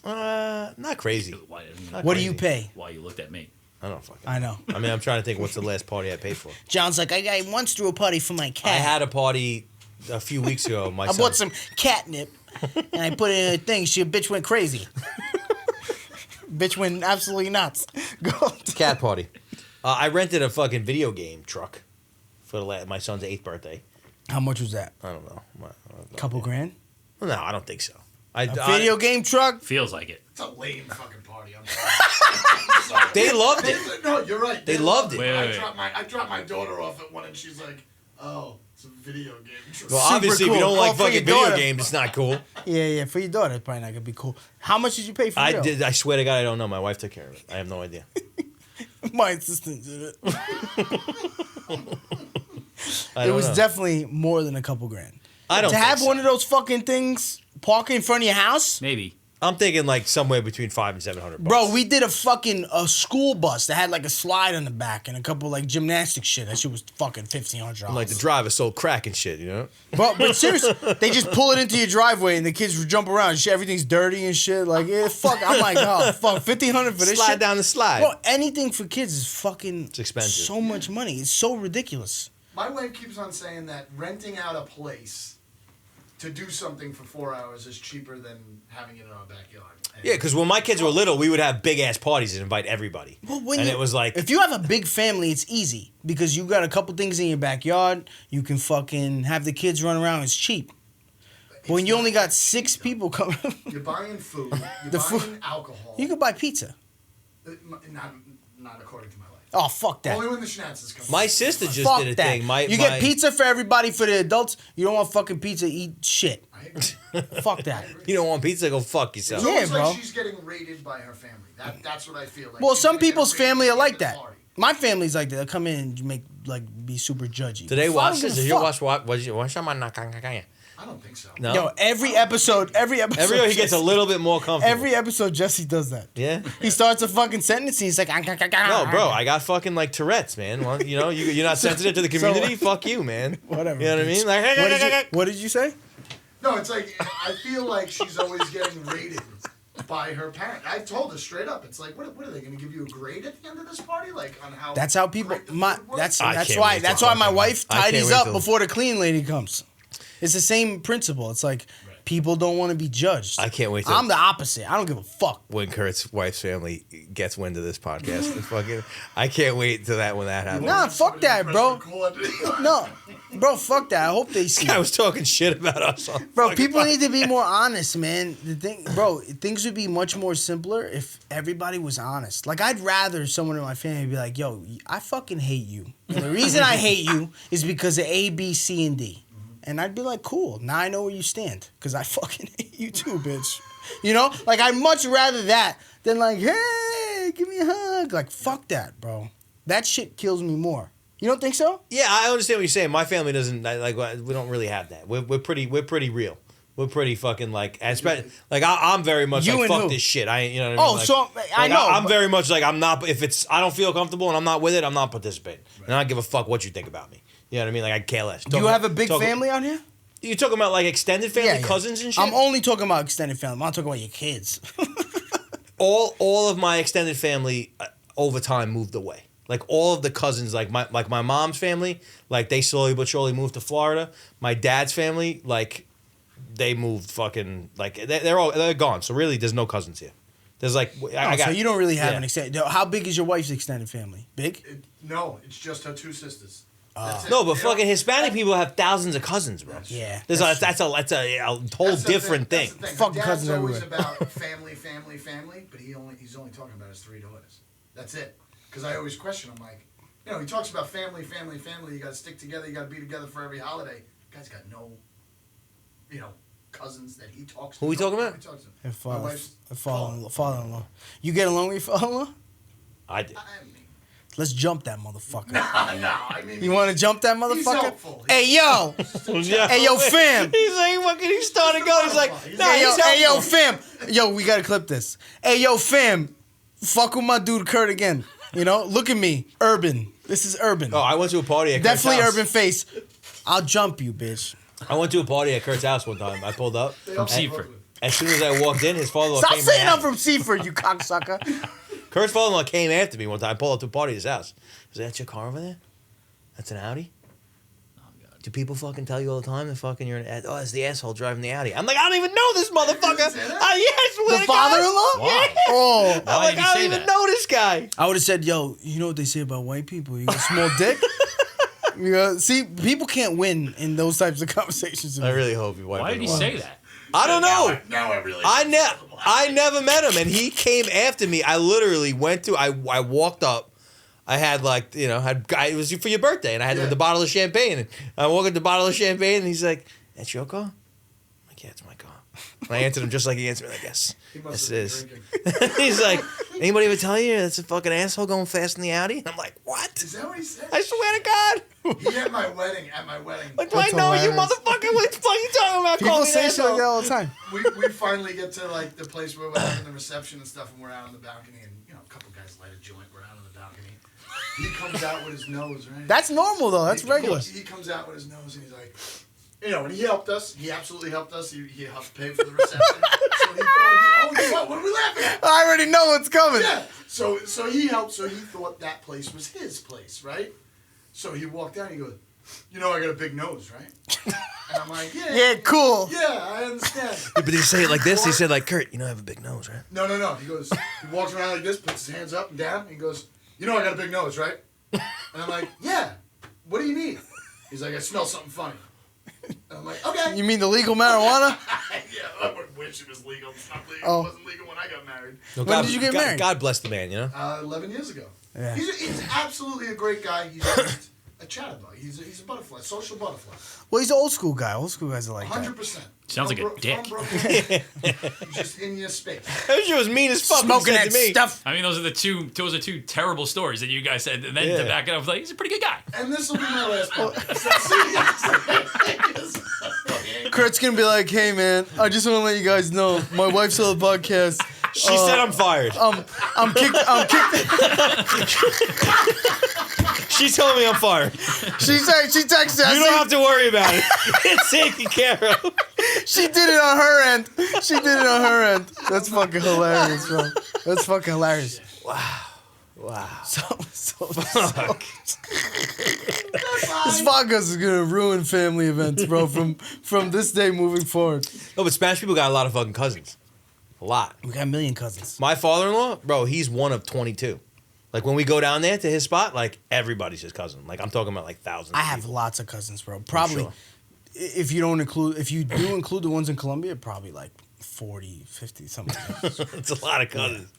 Not crazy. Why, What do you pay? Why you looked at me? I don't fucking. I know. I mean, I'm trying to think what's the last party I paid for. John's like, I once threw a party for my cat. I had a party a few weeks ago. My I son. bought some catnip and I put it in a thing. Bitch went crazy. Bitch went absolutely nuts. Go. cat party. I rented a fucking video game truck for my son's 8th birthday. How much was that? I don't know. Couple grand? No, I don't think so. A video game truck? Feels like it. It's a lame fucking party. I'm sorry. I'm sorry. They loved it. No, you're right. They loved it. Wait, wait, wait. I dropped my daughter off at one, and she's like, "Oh, it's a video game." Well, Super obviously, if cool. you don't like Oh, for your fucking video daughter. games, it's not cool. Yeah, for your daughter, it's probably not gonna be cool. How much did you pay for I it? did. I swear to God, I don't know. My wife took care of it. I have no idea. My assistant did it. I It don't was know. definitely more than a couple grand. I don't to think have so. one of those fucking things park in front of your house? Maybe. I'm thinking like somewhere between $500 and $700. Bro, we did a school bus that had like a slide on the back and a couple like gymnastic shit. That shit was fucking $1,500. Like the driver sold crack and shit, you know? But seriously, they just pull it into your driveway and the kids jump around and shit. Everything's dirty and shit. Like, yeah, fuck. I'm like, oh, fuck, $1,500 for this Slide shit. down the slide. Bro, anything for kids is fucking expensive. so much money. It's so ridiculous. My wife keeps on saying that renting out a place to do something for 4 hours is cheaper than having it in our backyard. And Yeah, because when my kids were little, we would have big ass parties and invite everybody. Well, and it was like, if you have a big family, it's easy because you got a couple things in your backyard. You can fucking have the kids run around. It's cheap. But when you only got 6 people coming, you're buying food, you're The buying food- alcohol. you can buy pizza. Not according to my life. Oh, fuck that. Only when the schnatzes come. my sister just Fuck did a that. thing. You get pizza for everybody for the adults. You don't want fucking pizza, eat shit. I agree. Fuck that. You don't want pizza? Go fuck yourself. It's Yeah, almost bro. like she's getting raided by her family. That's what I feel like. Well, She's some gonna get people's raided family are at the like end of that. the party. My family's like that. They'll come in and be super judgy. Did they Fuck, I watch don't this? give a Did you fuck. watch I don't think so. No. Yo, every episode. Every year he gets a little bit more comfortable. Every episode, Jesse does that. Yeah. He starts a fucking sentence and he's like, No, bro, I got fucking like Tourette's, man. Well, you know, you're not sensitive to the community. Fuck you, man. Whatever. You know what I mean? Like, What did you say? No, it's like I feel like she's always getting raided by her parent. I told her straight up. It's like, what are they going to give you a grade at the end of this party? Like on how? That's how people. great the food was? That's I can't why. wait That's till why my fucking- wife I can't tidies wait up till- before the clean lady comes. It's the same principle. It's like people don't want to be judged. I can't wait till- I'm the opposite. I don't give a fuck. when Kurt's wife's family gets wind of this podcast, it's fucking, I can't wait till when that happens. Nah, fuck that, bro. Cool underneath. No, bro, fuck that. I hope they see. I was talking shit about us. On Bro, fucking people podcast. need to be more honest, man. The thing, bro, things would be much more simpler if everybody was honest. Like, I'd rather someone in my family be like, yo, I fucking hate you. And the reason I hate you is because of A, B, C, and D. And I'd be like, cool, now I know where you stand. Because I fucking hate you too, bitch. You know? Like, I'd much rather that than like, hey, give me a hug. Like, fuck that, bro. That shit kills me more. You don't think so? Yeah, I understand what you're saying. My family doesn't like. We don't really have that. We're pretty real. We're pretty fucking like. Like I'm very much You like and fuck who? this shit. You know what I mean? Oh, Like, so I know. I'm but- very much like I'm not. If it's I don't feel comfortable and I'm not with it, I'm not participating. And I don't give a fuck what you think about me. You know what I mean? Like I care less. Do you have a big family out here? You talking about like extended family, cousins and shit? I'm only talking about extended family. I'm not talking about your kids. all of my extended family over time moved away. Like all of the cousins, like my mom's family, like they slowly but surely moved to Florida. My dad's family, like they moved fucking like they're gone. So really, there's no cousins here. There's like I got. So you don't really have an extended. How big is your wife's extended family? Big? No, it's just her 2 sisters. That's it. No, but They fucking don't- Hispanic people have thousands of cousins, bro. Yeah. That's a whole That's the different thing. That's the thing. Fucking My cousins dad's always everywhere. about family, but he's only talking about his 3 daughters. That's it. Because I always question him, like, he talks about family. You got to stick together. You got to be together for every holiday. Guy's got no, cousins that he talks to. Who we talking about? He talks to. Her My wife's father-in-law. You get along with your father-in-law? I did. I mean, Let's jump that motherfucker. no. I mean, You want to jump that He's motherfucker? helpful. Hey, yo. Hey, yo, fam. He's like fucking. He started going. He's like, nah, Hey, yo, he's hey, yo, helpful. fam. Yo, we got to clip this. Hey, yo, fam. Fuck with my dude Kurt again. Look at me. Urban. This is urban. Oh, I went to a party at Kurt's Definitely house. urban face. I'll jump you, bitch. I went to a party at Kurt's house one time. I pulled up. From Seaford. As soon as I walked in, his father-in-law Stop came saying behind I'm from Seaford, you cocksucker. Kurt's father-in-law came after me one time. I pulled up to a party at his house. He's like, that's your car over there? That's an Audi? Do people fucking tell you all the time that fucking you're an it's the asshole driving the Audi? I'm like, I don't even know this motherfucker. say that? The father-in-law? Wow. Oh. I'm Why like, did he I say don't even that? know this guy. I would have said, yo, you know what they say about white people? You got a small dick? See, people can't win in those types of conversations. I really hope you. Why did he say that? I don't know. Now I really. I never met him, and he came after me. I literally went to. I walked up. I had it was for your birthday, and I had the bottle of champagne. And I walked up the bottle of champagne, and he's like, "That's your car?" I'm like, "Yeah, it's my car." And I answered him just like he answered me, like, "Yes, He yes must it have is." been drinking. He's like, "Anybody ever tell you that's a fucking asshole going fast in the Audi?" And I'm like, "What?" Is that what he said? I swear to God. He at my wedding. Like, do That's I know you, hilarious. motherfucker? What the fuck are you talking about? Call People me say an shit like asshole. that all the time. We finally get to like the place where we're having the reception and stuff, and we're out on the balcony, and a couple guys light a joint. We're out on the balcony. He comes out with his nose, right? That's normal, though. That's regular. He comes out with his nose, and he's like, and he helped us. He absolutely helped us. He helped pay for the reception. So he thought, what are we laughing at? I already know what's coming. Yeah. So he helped. So he thought that place was his place, right? So he walked out. And he goes, I got a big nose, right? And I'm like, Yeah, cool. yeah, I understand. Yeah, but did he say it like this? He said like, "Kurt, I have a big nose, right?" No. He goes, he walks around like this, puts his hands up and down, and he goes, I got a big nose, right? And I'm like, yeah. What do you need? He's like, I smell something funny. And I'm like, okay. You mean the legal marijuana? Yeah, I would wish it was legal. It's not legal. Oh. It wasn't legal when I got married. When did you get married? God bless the man, 11 years ago. Yeah. He's absolutely a great guy. He's just a chatterbug. He's a butterfly, social butterfly. Well, he's an old school guy. Old school guys are like that. 100%. Sounds like a dick. He's just in your space. That shit was mean as fuck. Smoking he that said to me. stuff. I mean, those are two terrible stories that you guys said, and then to back it up, I was like, he's a pretty good guy. And this will be my last podcast. Kurt's gonna be like, hey man, I just want to let you guys know my wife's on the podcast. She said I'm fired. I'm kicked. She told me I'm fired. She texted. You don't have to worry about it. It's taken care of. She did it on her end. That's fucking hilarious, bro. That's fucking hilarious. Wow. So this podcast is gonna ruin family events, bro. From this day moving forward. No, but Spanish people got a lot of fucking cousins. A lot. We got a million cousins. My father-in-law, bro, he's one of 22. Like when we go down there to his spot, like everybody's his cousin. Like I'm talking about like thousands. I of have people. lots of cousins, bro. Probably, sure. if you do include the ones in Colombia, probably like 40, 50, something. It's a lot of cousins.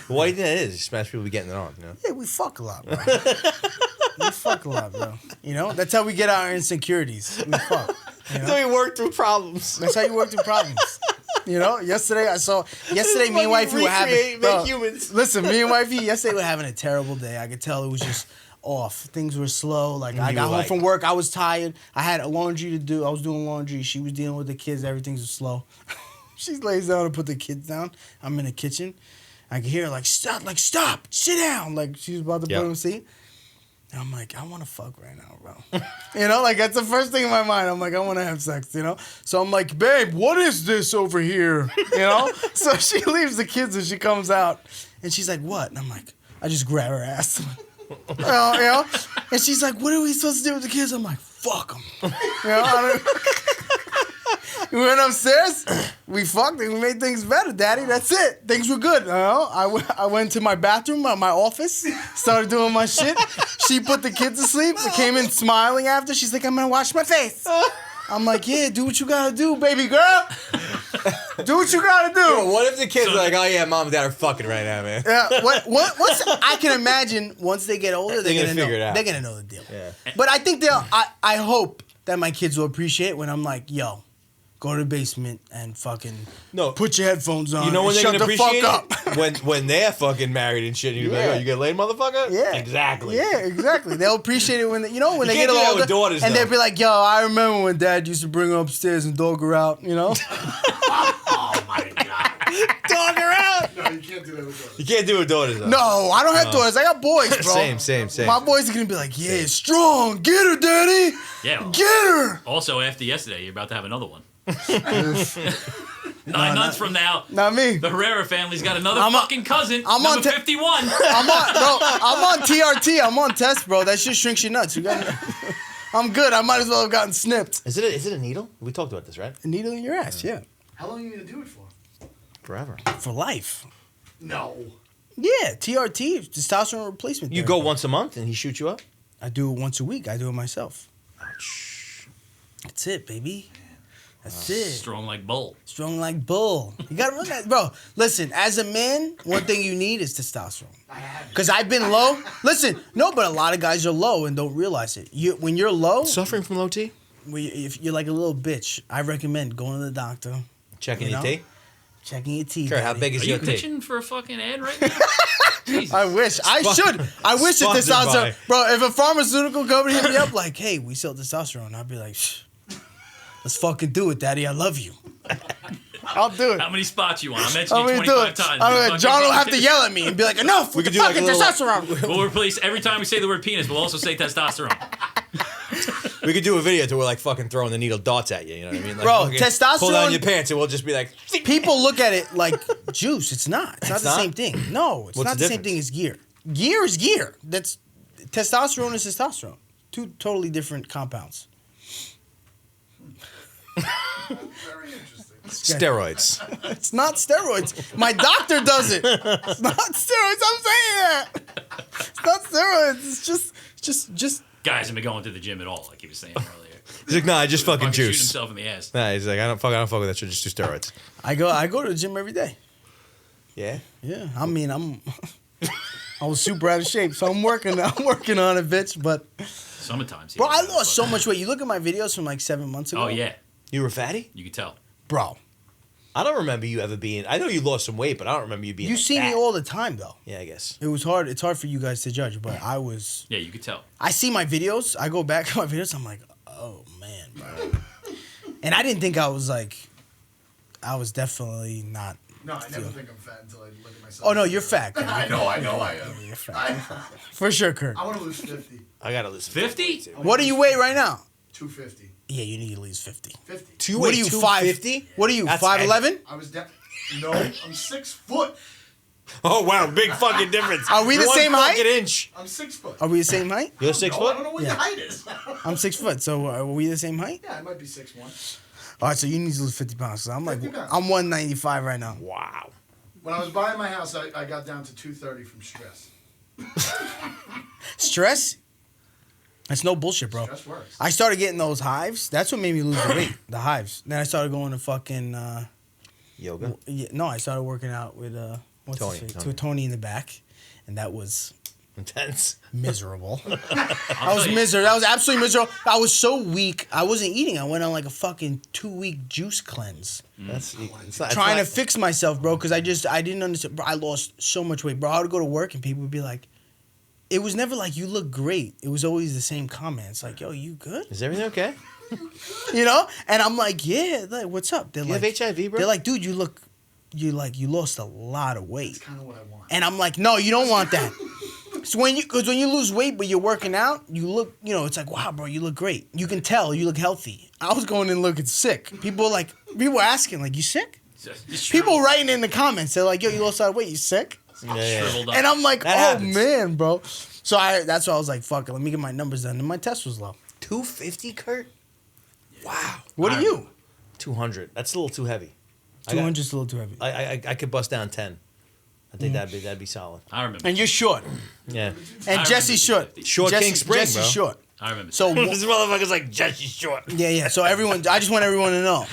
Why do you think that is? Spanish people be getting it on, Yeah, we fuck a lot, bro. We fuck a lot, bro. That's how we get our insecurities. We fuck. So we work through problems. That's how you work through problems. You know, yesterday, me and wifey were having. humans. Listen, me and wifey, yesterday were having a terrible day. I could tell it was just off. Things were slow. Like, I got home from work. I was tired. I had laundry to do. I was doing laundry. She was dealing with the kids. Everything was slow. She lays down and put the kids down. I'm in the kitchen. I can hear her like, stop, sit down. Like, she was about to put him to sleep. And I'm like, I want to fuck right now, bro. You know, like, that's the first thing in my mind. I'm like, I want to have sex, you know? So I'm like, babe, what is this over here? You know? So she leaves the kids and she comes out. And she's like, what? And I'm like, I just grab her ass. You know? And she's like, what are we supposed to do with the kids? I'm like, fuck them. You know? We went upstairs, we fucked, and we made things better, Daddy. That's it. Things were good. You know? I went to my bathroom, my office, started doing my shit. She put the kids to sleep. I came in smiling after. She's like, I'm going to wash my face. I'm like, yeah, do what you got to do, baby girl. Do what you got to do. Yo, what if the kids are like, oh, yeah, mom and dad are fucking right now, man? Yeah, once I can imagine once they get older, they're going to figure it out. They're going to know the deal. Yeah. But I think I hope that my kids will appreciate when I'm like, yo, go to the basement and fucking put your headphones on. You know when they're shut gonna the appreciate fuck up. it? When they're fucking married and shit. And you're like, oh, you get laid, motherfucker? Yeah, exactly. Yeah, exactly. They'll appreciate it when they, when they get a do little that older. with daughters, and though. they'll be like, yo, I remember when Dad used to bring her upstairs and dog her out. You know, Oh my god. Dog her out. No, you can't do that with daughters. You can't do it with daughters, though. no, I don't have daughters. I got boys, bro. Same. My boys are gonna be like, yeah, strong. Get her, Daddy. Yeah. Get her. Also, after yesterday, you're about to have another one. 9 months from now, Not me. the Herrera family's got another I'm fucking cousin. I'm number on te- 51. I'm on TRT. I'm on test, bro. That shit shrinks your nuts. I'm good. I might as well have gotten snipped. Is it a needle? We talked about this, right? A needle in your ass, yeah. How long are you gonna do it for? Forever. For life. No. Yeah, TRT, testosterone replacement You therapy. go once a month and he shoots you up? I do it once a week. I do it myself. That's it, baby. That's it. Strong like bull. Strong like bull. You gotta run that, bro. Listen, as a man, one thing you need is testosterone. Because I've been low. Listen, no, but a lot of guys are low and don't realize it. When you're low, Suffering from low T? if you're like a little bitch, I recommend going to the doctor, Checking your T? checking your teeth. Sure, how daddy. big Are is you your T? pitching for a fucking ad right now? Jesus. I wish. I should. I wish that Sponsored testosterone. by- Bro, if a pharmaceutical company hit me up like, hey, we sell testosterone, I'd be like, shh. Let's fucking do it, Daddy. I love you. I'll do it. How many spots you want? I mentioned I'm you gonna do 25 it. times. I'm John will have to yell at me and be like, enough with the could do like fucking a little- testosterone. We'll replace every time we say the word penis. We'll also say testosterone. We could do a video to where like fucking throwing the needle darts at you. You know what I mean? Like, Bro, fucking testosterone- Pull down your pants and we'll just be like. People look at it like juice. It's not. It's not the not? same thing. No, it's What's not the the same thing as gear. Gear is gear. That's testosterone is testosterone. Two totally different compounds. Very interesting. Steroids. It's not steroids. My doctor does it. It's not steroids. I'm saying that. It's not steroids. It's just. Guys haven't been going to the gym at all, like he was saying earlier. He's like, nah, I just fucking Shoot juice. himself in the ass. Nah, he's like, I don't fuck with that shit. Just do steroids. I go to the gym every day. Yeah. Yeah, I mean, I was super out of shape, so I'm working on it, bitch. But Summertime. bro, I lost so much weight. You look at my videos from like 7 months ago. Oh, yeah. You were fatty? You could tell. Bro, I don't remember you ever being. I know you lost some weight, but I don't remember you being. you like see me fat. all the time though. Yeah, I guess. It was hard. It's hard for you guys to judge, but I was. Yeah, you could tell. I see my videos. I go back to my videos. I'm like, oh man, bro. And I didn't think I was like. I was definitely not. No, I never think I'm fat until I look at myself. Oh no, you're fat. Kurt. I know I am. You're fat. I For sure, Kurt. want to lose 50. I gotta listen. 50? What do you weigh right now? 250. Yeah, you need to lose 50. 50. What are you, 5'50"? What are you, That's 5'11"? I was down. No, I'm 6 foot. Oh wow, big fucking difference. Are we the One same height? fucking inch. I'm 6 foot. Are we the same height? You're 6 No, foot. I don't know what Yeah. your height is. I'm 6 foot. So are we the same height? Yeah, I might be 6'1". All right, so you need to lose 50 pounds. So I'm like, 50 pounds. I'm 195 right now. Wow. When I was buying my house, I got down to 230 from stress. Stress? That's no bullshit, bro. Stress works. I started getting those hives. That's what made me lose the weight. The hives. Then I started going to fucking. Yoga. No, I started working out with Tony, to Tony in the back, and that was Intense. Miserable. I was miserable. I was absolutely miserable. I was so weak. I wasn't eating. I went on like a fucking 2-week juice cleanse. Trying to fix myself, bro, because I didn't understand. Bro, I lost so much weight, bro. I would go to work and people would be like, it was never like, you look great. It was always the same comments. Like, yo, you good? Is everything okay? You know? And I'm like, yeah, like, what's up? They're You like, have HIV, bro? They're like, dude, you lost a lot of weight. That's kind of what I want. And I'm like, no, you don't want that. So because when you lose weight but you're working out, you look, it's like, wow, bro, you look great. You can tell you look healthy. I was going in looking sick. People were asking, like, you sick? People writing in the comments, they're like, yo, you lost a lot of weight, you sick? Shriveled up. And I'm like, That oh happens. man, bro. So that's why I was like, fuck it, let me get my numbers done. And my test was low. 250, Kurt? Wow. What are you? 200. That's a little too heavy. 200 is a little too heavy. I could bust down 10. I think that'd be solid. I remember. And you're short. Yeah. And I Jesse's remember short. Short King Spring, Jesse's bro. short. I remember. So This motherfucker's like, Jesse's short. yeah. So I just want everyone to know.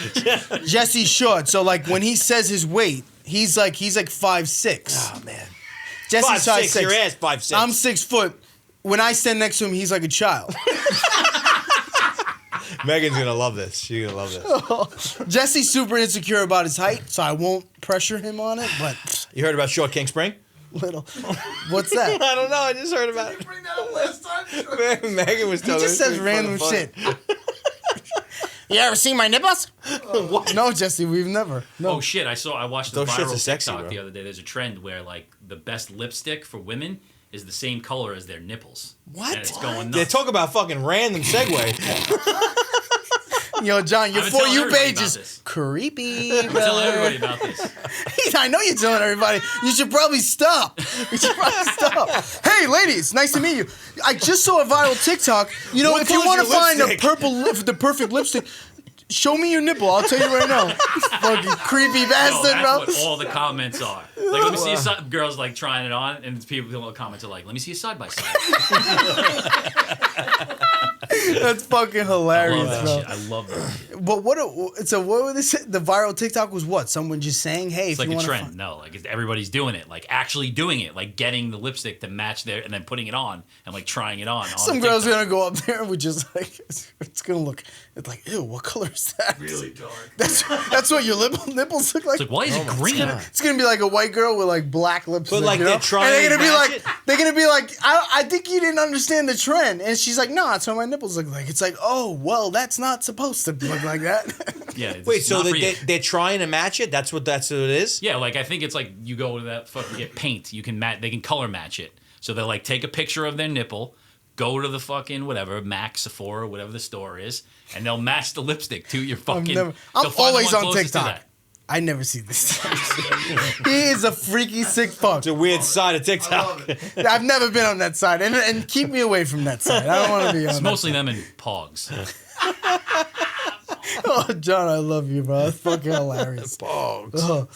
Jesse's short. So like when he says his weight, he's like 5'6". Oh, man. Jesse's 5'6", your ass 5'6". I'm 6 foot. When I stand next to him, he's like a child. Megan's gonna love this. She's gonna love this. Jesse's super insecure about his height, so I won't pressure him on it, but You heard about Short King Spring? little. What's that? I don't know. I just heard about Did you bring that up last time? Megan was He telling just says random shit. You ever seen my nipples? What? No, Jesse, we've never. No. Oh shit! I watched the Those shits are viral sexy, TikTok bro. the other day. There's a trend where like the best lipstick for women is the same color as their nipples. What? And it's going They nuts. talk about fucking random segue. Yo, John, your I've been For telling You everybody page about is this. creepy, I'm telling everybody brother. about this. I know you're telling everybody. You should probably stop. You should probably stop. Hey, ladies, nice to meet you. I just saw a viral TikTok. You know, What if you color's want to your find lipstick? the perfect lipstick, show me your nipple. I'll tell you right now. Fucking creepy No, bastard, that's bro. what all the comments are. Like, let me see a side. Girls like trying it on, and people comments are like, "Let me see a side by side." That's fucking I hilarious, love that bro. shit. I love that shit. But what were they say? The viral TikTok was what? Someone just saying, "Hey, It's if like you a want to." trend. No, like everybody's doing it. Like actually doing it. Like getting the lipstick to match their, and then putting it on and like trying it on. Some the girl's TikTok. gonna go up there with just like it's gonna look. It's like, ew, what color is that? Really dark. That's what your nipples look like. It's like, why is it green? It's gonna be like a white girl with like black lipstick. like, you they're know? trying and they're to gonna be match like, it? they're gonna be like, I think you didn't understand the trend. And she's like, no, that's what my nipples look like. It's like, oh, well, that's not supposed to look like that. Yeah. It's Wait, so not for you. they're trying to match it? That's what it is? Yeah, like I think it's like you go to that fucking get paint. You can they can color match it. So they'll like take a picture of their nipple, go to the fucking whatever Mac, Sephora, whatever the store is, and they'll match the lipstick to your fucking. I'm they'll find the always one on closest to TikTok. that. I never see this. He is a freaky sick fuck. It's a weird side of I TikTok. love it. I've never been on that side, and keep me away from that side. I don't want to be on. It's that mostly side. them and Pogs. Oh, John, I love you, bro. That's fucking hilarious. Pogs. Oh.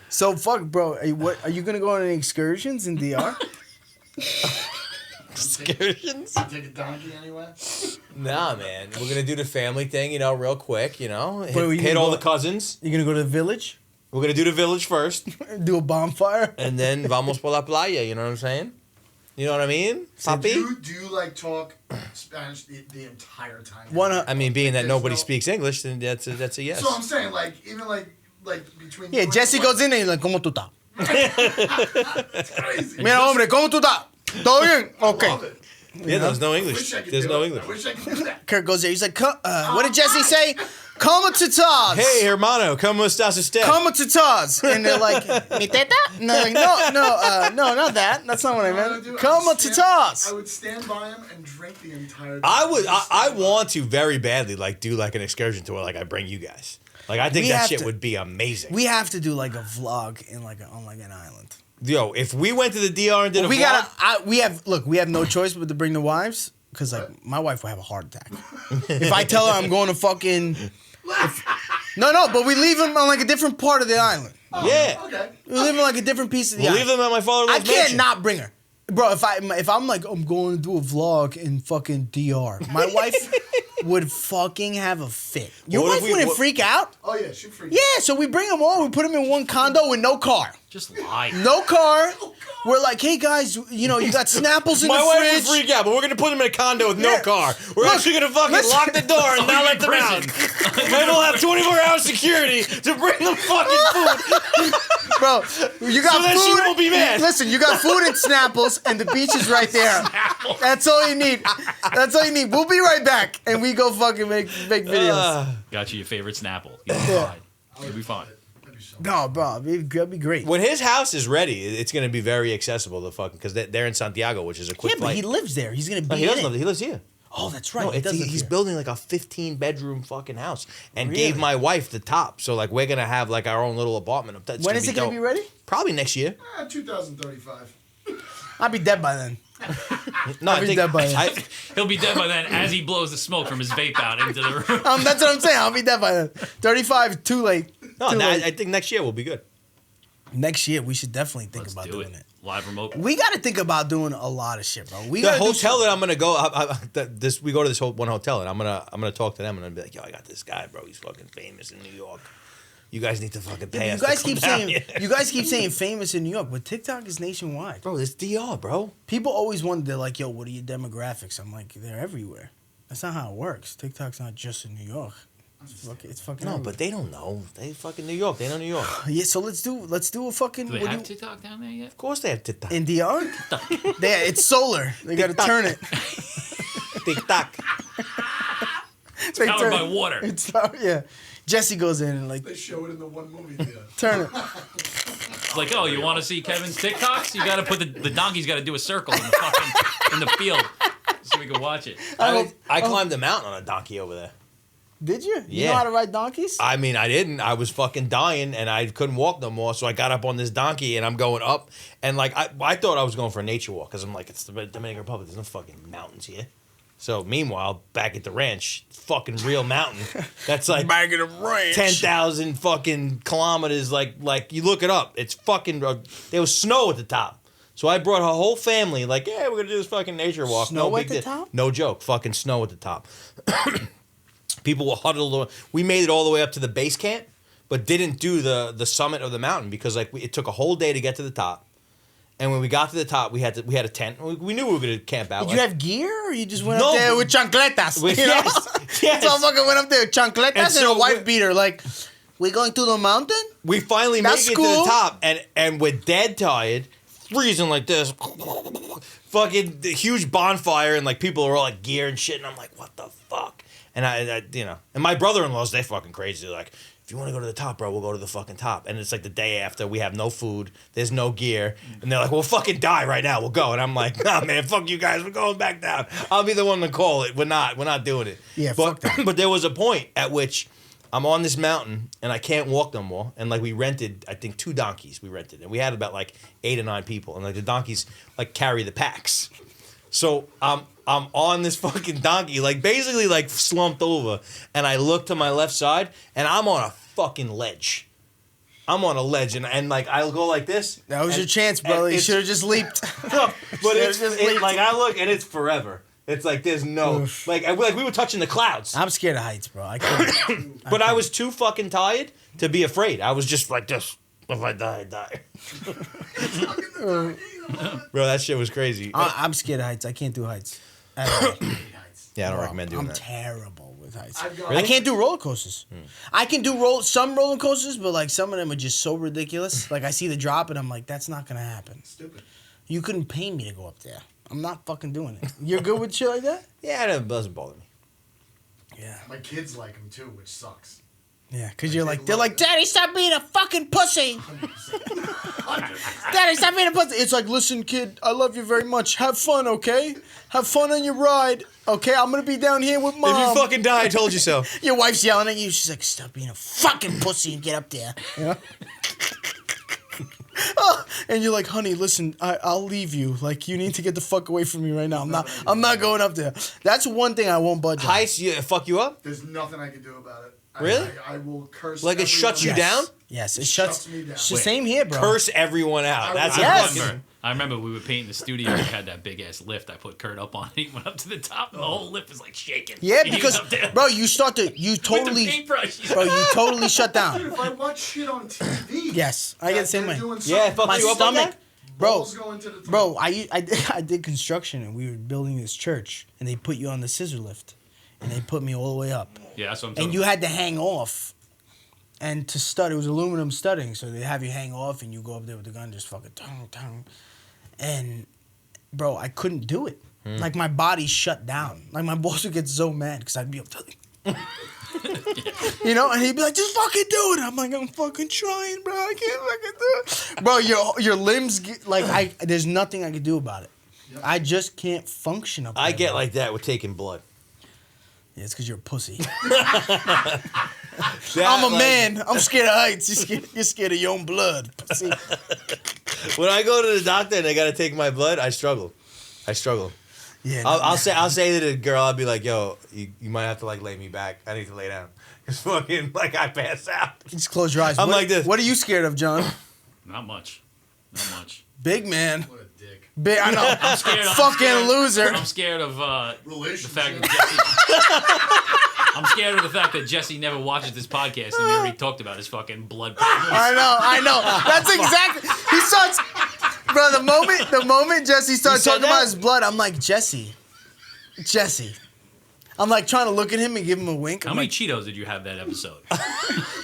So fuck, bro. Are you gonna go on any excursions in DR? Excursions? Take a donkey anywhere? Nah, man. We're gonna do the family thing, real quick, Wait, you Hit gonna all go- the cousins. You gonna go to the village? We're gonna do the village first, Do a bonfire? and then vamos por la playa. You know what I'm saying? You know what I mean, Papi? Do you like talk Spanish the entire time? I mean, being that There's nobody no- speaks English, then that's a yes. So I'm saying, like, even like between. Yeah, you and Jesse your goes in there and he's like, ¿Cómo tú estás? It's crazy. Mira, hombre, ¿cómo tú estás? ¿Todo bien? I love Okay. it. Yeah, there's no I English. wish I could There's do no it. English. I wish I could do that. Kurt goes there. He's like, what did Jesse say? ¿Cómo tú estás? Hey, hermano, ¿cómo estás usted? ¿Cómo tú estás? And they're like, ¿Mi teta? And they're like, no, not that. That's not what I You know what meant. I do? ¿Cómo tú I estás? would stand by him and drink the entire. I want to very badly do like an excursion tour, like I bring you guys. Like I think We that have shit to- would be amazing. We have to do like a vlog on an island. Yo, if we went to the DR and did a We vlog, we have no choice but to bring the wives because like my wife will have a heart attack if I tell her I'm going to fucking. No, but we leave them on like a different part of the island. yeah, Okay. We leave them like a different piece of the we'll island. leave them at my father-in-law's I can't mansion. not bring her, bro. If I'm like I'm going to do a vlog in fucking DR, my wife would fucking have a fit. Your What if wife we- wouldn't what- freak out? Oh yeah, she freaked. Yeah, so we bring them all. We put them in one condo with no car. Just lie. No car. We're like, hey guys, you got Snapples in My the wife fridge. would freak out, but we're gonna put him in a condo with no Yeah. car. We're Look, actually gonna fucking listen. lock the door and not you're let in them out. prison. And we'll have 24-hour security to bring them fucking food. Bro, you got So that food. she won't be mad. Listen, you got food and Snapples, and the beach is right there. That's all you need. That's all you need. We'll be right back, and we go fucking make videos. Got you your favorite Snapple. You'll be fine. You'll be fine. That'd be so No, bro, that'd be great. When his house is ready, it's gonna be very accessible to fucking because they're in Santiago, which is a quick Yeah, but flight. he lives there. He's gonna be No, he in doesn't it. live there. He lives here. Oh, that's right. No, he does live he's here. building like a 15-bedroom fucking house and Really? gave my wife the top. So like we're gonna have like our own little apartment. It's When is it gonna dope. be ready? Probably next year. 2035. I'll be dead by then. No, I be think dead by then. He'll be dead by then as he blows the smoke from his vape out into the room. That's what I'm saying. I'll be dead by then. 35, too late. no, Too late. I think next year will be good. Next year, we should definitely think Let's about do doing it. it. Live remote. We got to think about doing a lot of shit, bro. We The got hotel that I'm gonna go, we go to this one hotel and I'm gonna talk to them and I'm be like, yo, I got this guy, bro. He's fucking famous in New York. You guys need to fucking pay You us. guys to come keep down saying here." you guys keep saying famous in New York, but TikTok is nationwide. bro, this DR, bro. People always wonder, they're like, yo, what are your demographics? I'm like, they're everywhere. That's not how it works. TikTok's not just in New York. It's fucking No, everywhere. but they don't know. They fucking New York. They know New York. Yeah, so let's do a fucking Do they what have do you- TikTok down there yet? Of course they have TikTok. in DR. It's solar. They got to TikTok. turn it. TikTok. They Powered turn by it. water. It's yeah. Jesse goes in and like They show it in the one movie theater. turn it. It's like, oh, you want to see Kevin's TikToks? You got to put the donkey's got to do a circle in the fucking in the field so we can watch it. I climbed a mountain on a donkey over there. Did you? You Yeah. know how to ride donkeys? I mean, I didn't. I was fucking dying and I couldn't walk no more. So I got up on this donkey and I'm going up. And like, I thought I was going for a nature walk because I'm like, it's the Dominican Republic. There's no fucking mountains here. So meanwhile, back at the ranch, fucking real mountain. That's like Back in the ranch. 10,000 fucking kilometers. Like you look it up. It's fucking, there was snow at the top. So I brought her whole family, like, yeah, we're going to do this fucking nature walk. Snow no at big the deal. top? No joke. Fucking snow at the top. People were huddled. We made it all the way up to the base camp, but didn't do the summit of the mountain because like it took a whole day to get to the top. And when we got to the top, we had a tent. We knew we were gonna camp out. Did you have gear or you just went No, up there but- with chancletas? With- You know? yes. So I fucking went up there with chancletas and, so a wife we- beater. Like, we going to the mountain? We finally That's make it to cool. the top, and we're dead tired, freezing like this. Fucking huge bonfire, and like people are all like gear and shit, and I'm like, what the fuck? And I and my brother-in-laws, they fucking crazy. They're like, if you want to go to the top, bro, we'll go to the fucking top. And it's like the day after, we have no food, there's no gear, and they're like, well, fucking die right now, we'll go. And I'm like, nah, man, fuck you guys, we're going back down. I'll be the one to call it. We're not doing it. Yeah, but, fuck that. But there was a point at which I'm on this mountain and I can't walk no more. And like we rented, I think 2 donkeys we rented, and we had about like 8 or 9 people, and like the donkeys like carry the packs. So I'm on this fucking donkey, like basically like slumped over, and I look to my left side, and I'm on a fucking ledge. I'm on a ledge, and like I'll go like this. That was and- your chance, and brother. You it's- should have just leaped. No, but it's Just it, leaped. like I look, and it's forever. It's like there's no Oof. like we were touching the clouds. I'm scared of heights, bro. I couldn't. But I was too fucking tired to be afraid. I was just like this. If I die, I die. Bro, that shit was crazy. I'm scared of heights. I can't do heights. At all. Yeah, I don't Bro, recommend doing I'm that. terrible with heights. I've gone- I can't do roller coasters. I can do some roller coasters, but like some of them are just so ridiculous. Like I see the drop and I'm like, that's not gonna happen. Stupid. You couldn't pay me to go up there. I'm not fucking doing it. You're good with shit like that? Yeah, it doesn't bother me. Yeah. My kids like them too, which sucks. Yeah, because they're like, Daddy, stop being a fucking pussy. Daddy, stop being a pussy. It's like, listen, kid, I love you very much. Have fun, okay? Have fun on your ride, okay? I'm going to be down here with Mom. If you fucking die, I told you so. Your wife's yelling at you. She's like, stop being a fucking pussy and get up there. You know? Oh, and you're like, honey, listen, I'll leave you. Like, you need to get the fuck away from me right now. I'm not going up there. That's one thing I won't budge on. Heights, fuck you up? There's nothing I can do about it. Really? I will curse. Like it shuts you everyone. down? Yes, it shuts me down. It's the same here, bro. Curse everyone out. That's Yes. a fucking... I remember we were painting the studio. We had that big ass lift. I put Kurt up on it. He went up to the top, and the whole lift was like shaking. Yeah, He was because up there bro, you with the totally paintbrush. bro, you totally shut Dude, down. if I watch shit on TV. Yes, I get the same way. Yeah, fuck My you up on stomach, that? bro. Balls go into the top. Bro, I did construction and we were building this church and they put you on the scissor lift and they put me all the way up Yeah, that's what I'm talking and you about. had to hang off and to stud it was aluminum studding so they have you hang off and you go up there with the gun just fucking tongue and bro I couldn't do it like my body shut down like my boss would get so mad because I'd be up to you know and he'd be like just fucking do it I'm like I'm fucking trying bro I can't fucking do it bro your limbs get, like there's nothing I can do about it. Yep. I just can't function up there. I get bro. like that with taking blood. Yeah, it's because you're a pussy. That, I'm a like, man. I'm scared of heights. You're scared of your own blood. Pussy. When I go to the doctor and they gotta take my blood, I struggle. Yeah. I'll say to the girl, I'll be like, "Yo, you might have to like lay me back. I need to lay down." Cause fucking like I pass out. Just close your eyes. I'm What- like this. What are you scared of, John? Not much. Not much. Big man. What a dick. Big. I know. I'm scared. Fucking loser. I'm scared of the Relationship. fact that Jesse. I'm scared of the fact that Jesse never watches this podcast and we already talked about his fucking blood problems. I know. That's exactly. He starts. Bro, the moment Jesse starts said talking that? about his blood, I'm like Jesse. I'm like trying to look at him and give him a wink. How I'm many like, Cheetos did you have that episode?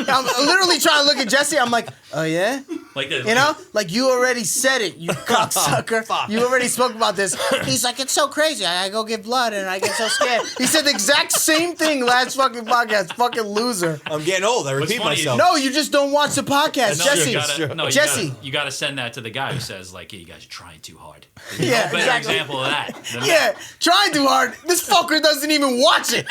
I'm literally trying to look at Jesse. I'm like, oh yeah. Like this. You know, like you already said it, you cocksucker. Fuck. You already spoke about this. He's like, it's so crazy. I go get blood and I get so scared. He said the exact same thing last fucking podcast. Fucking loser. I'm getting old. I repeat funny is- myself. No, you just don't watch the podcast, No, Jesse. you Jesse. gotta send that to the guy who says like, "Hey, you guys are trying too hard." There's Yeah, no better exactly. example of that. than Yeah, trying too hard. This fucker doesn't even watch it.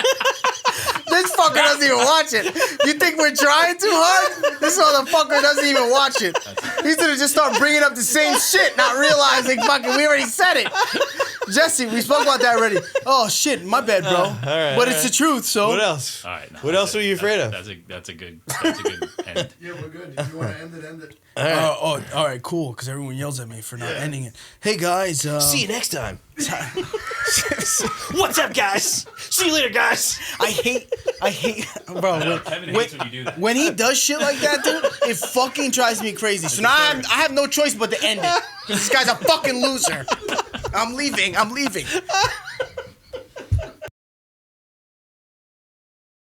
This fucker doesn't even watch it. You think we're trying too hard? This motherfucker doesn't even watch it. He's gonna just start bringing up the same shit, not realizing fucking we already said it. Jesse, we spoke about that already. Oh shit, my bad, bro. right, But it's the truth, so. What else? All right. No, What else were you afraid of? That's a good end. Yeah, we're good. If you want to end it, end it. Oh, all right, cool. Because everyone yells at me for not ending it. Hey guys, See you next time. What's up, guys? See you later, guys. I hate, bro. Kevin hates when you do that. When he does shit like that, dude, it fucking drives me crazy. So now I have no choice but to end it. 'Cause this guy's a fucking loser. I'm leaving.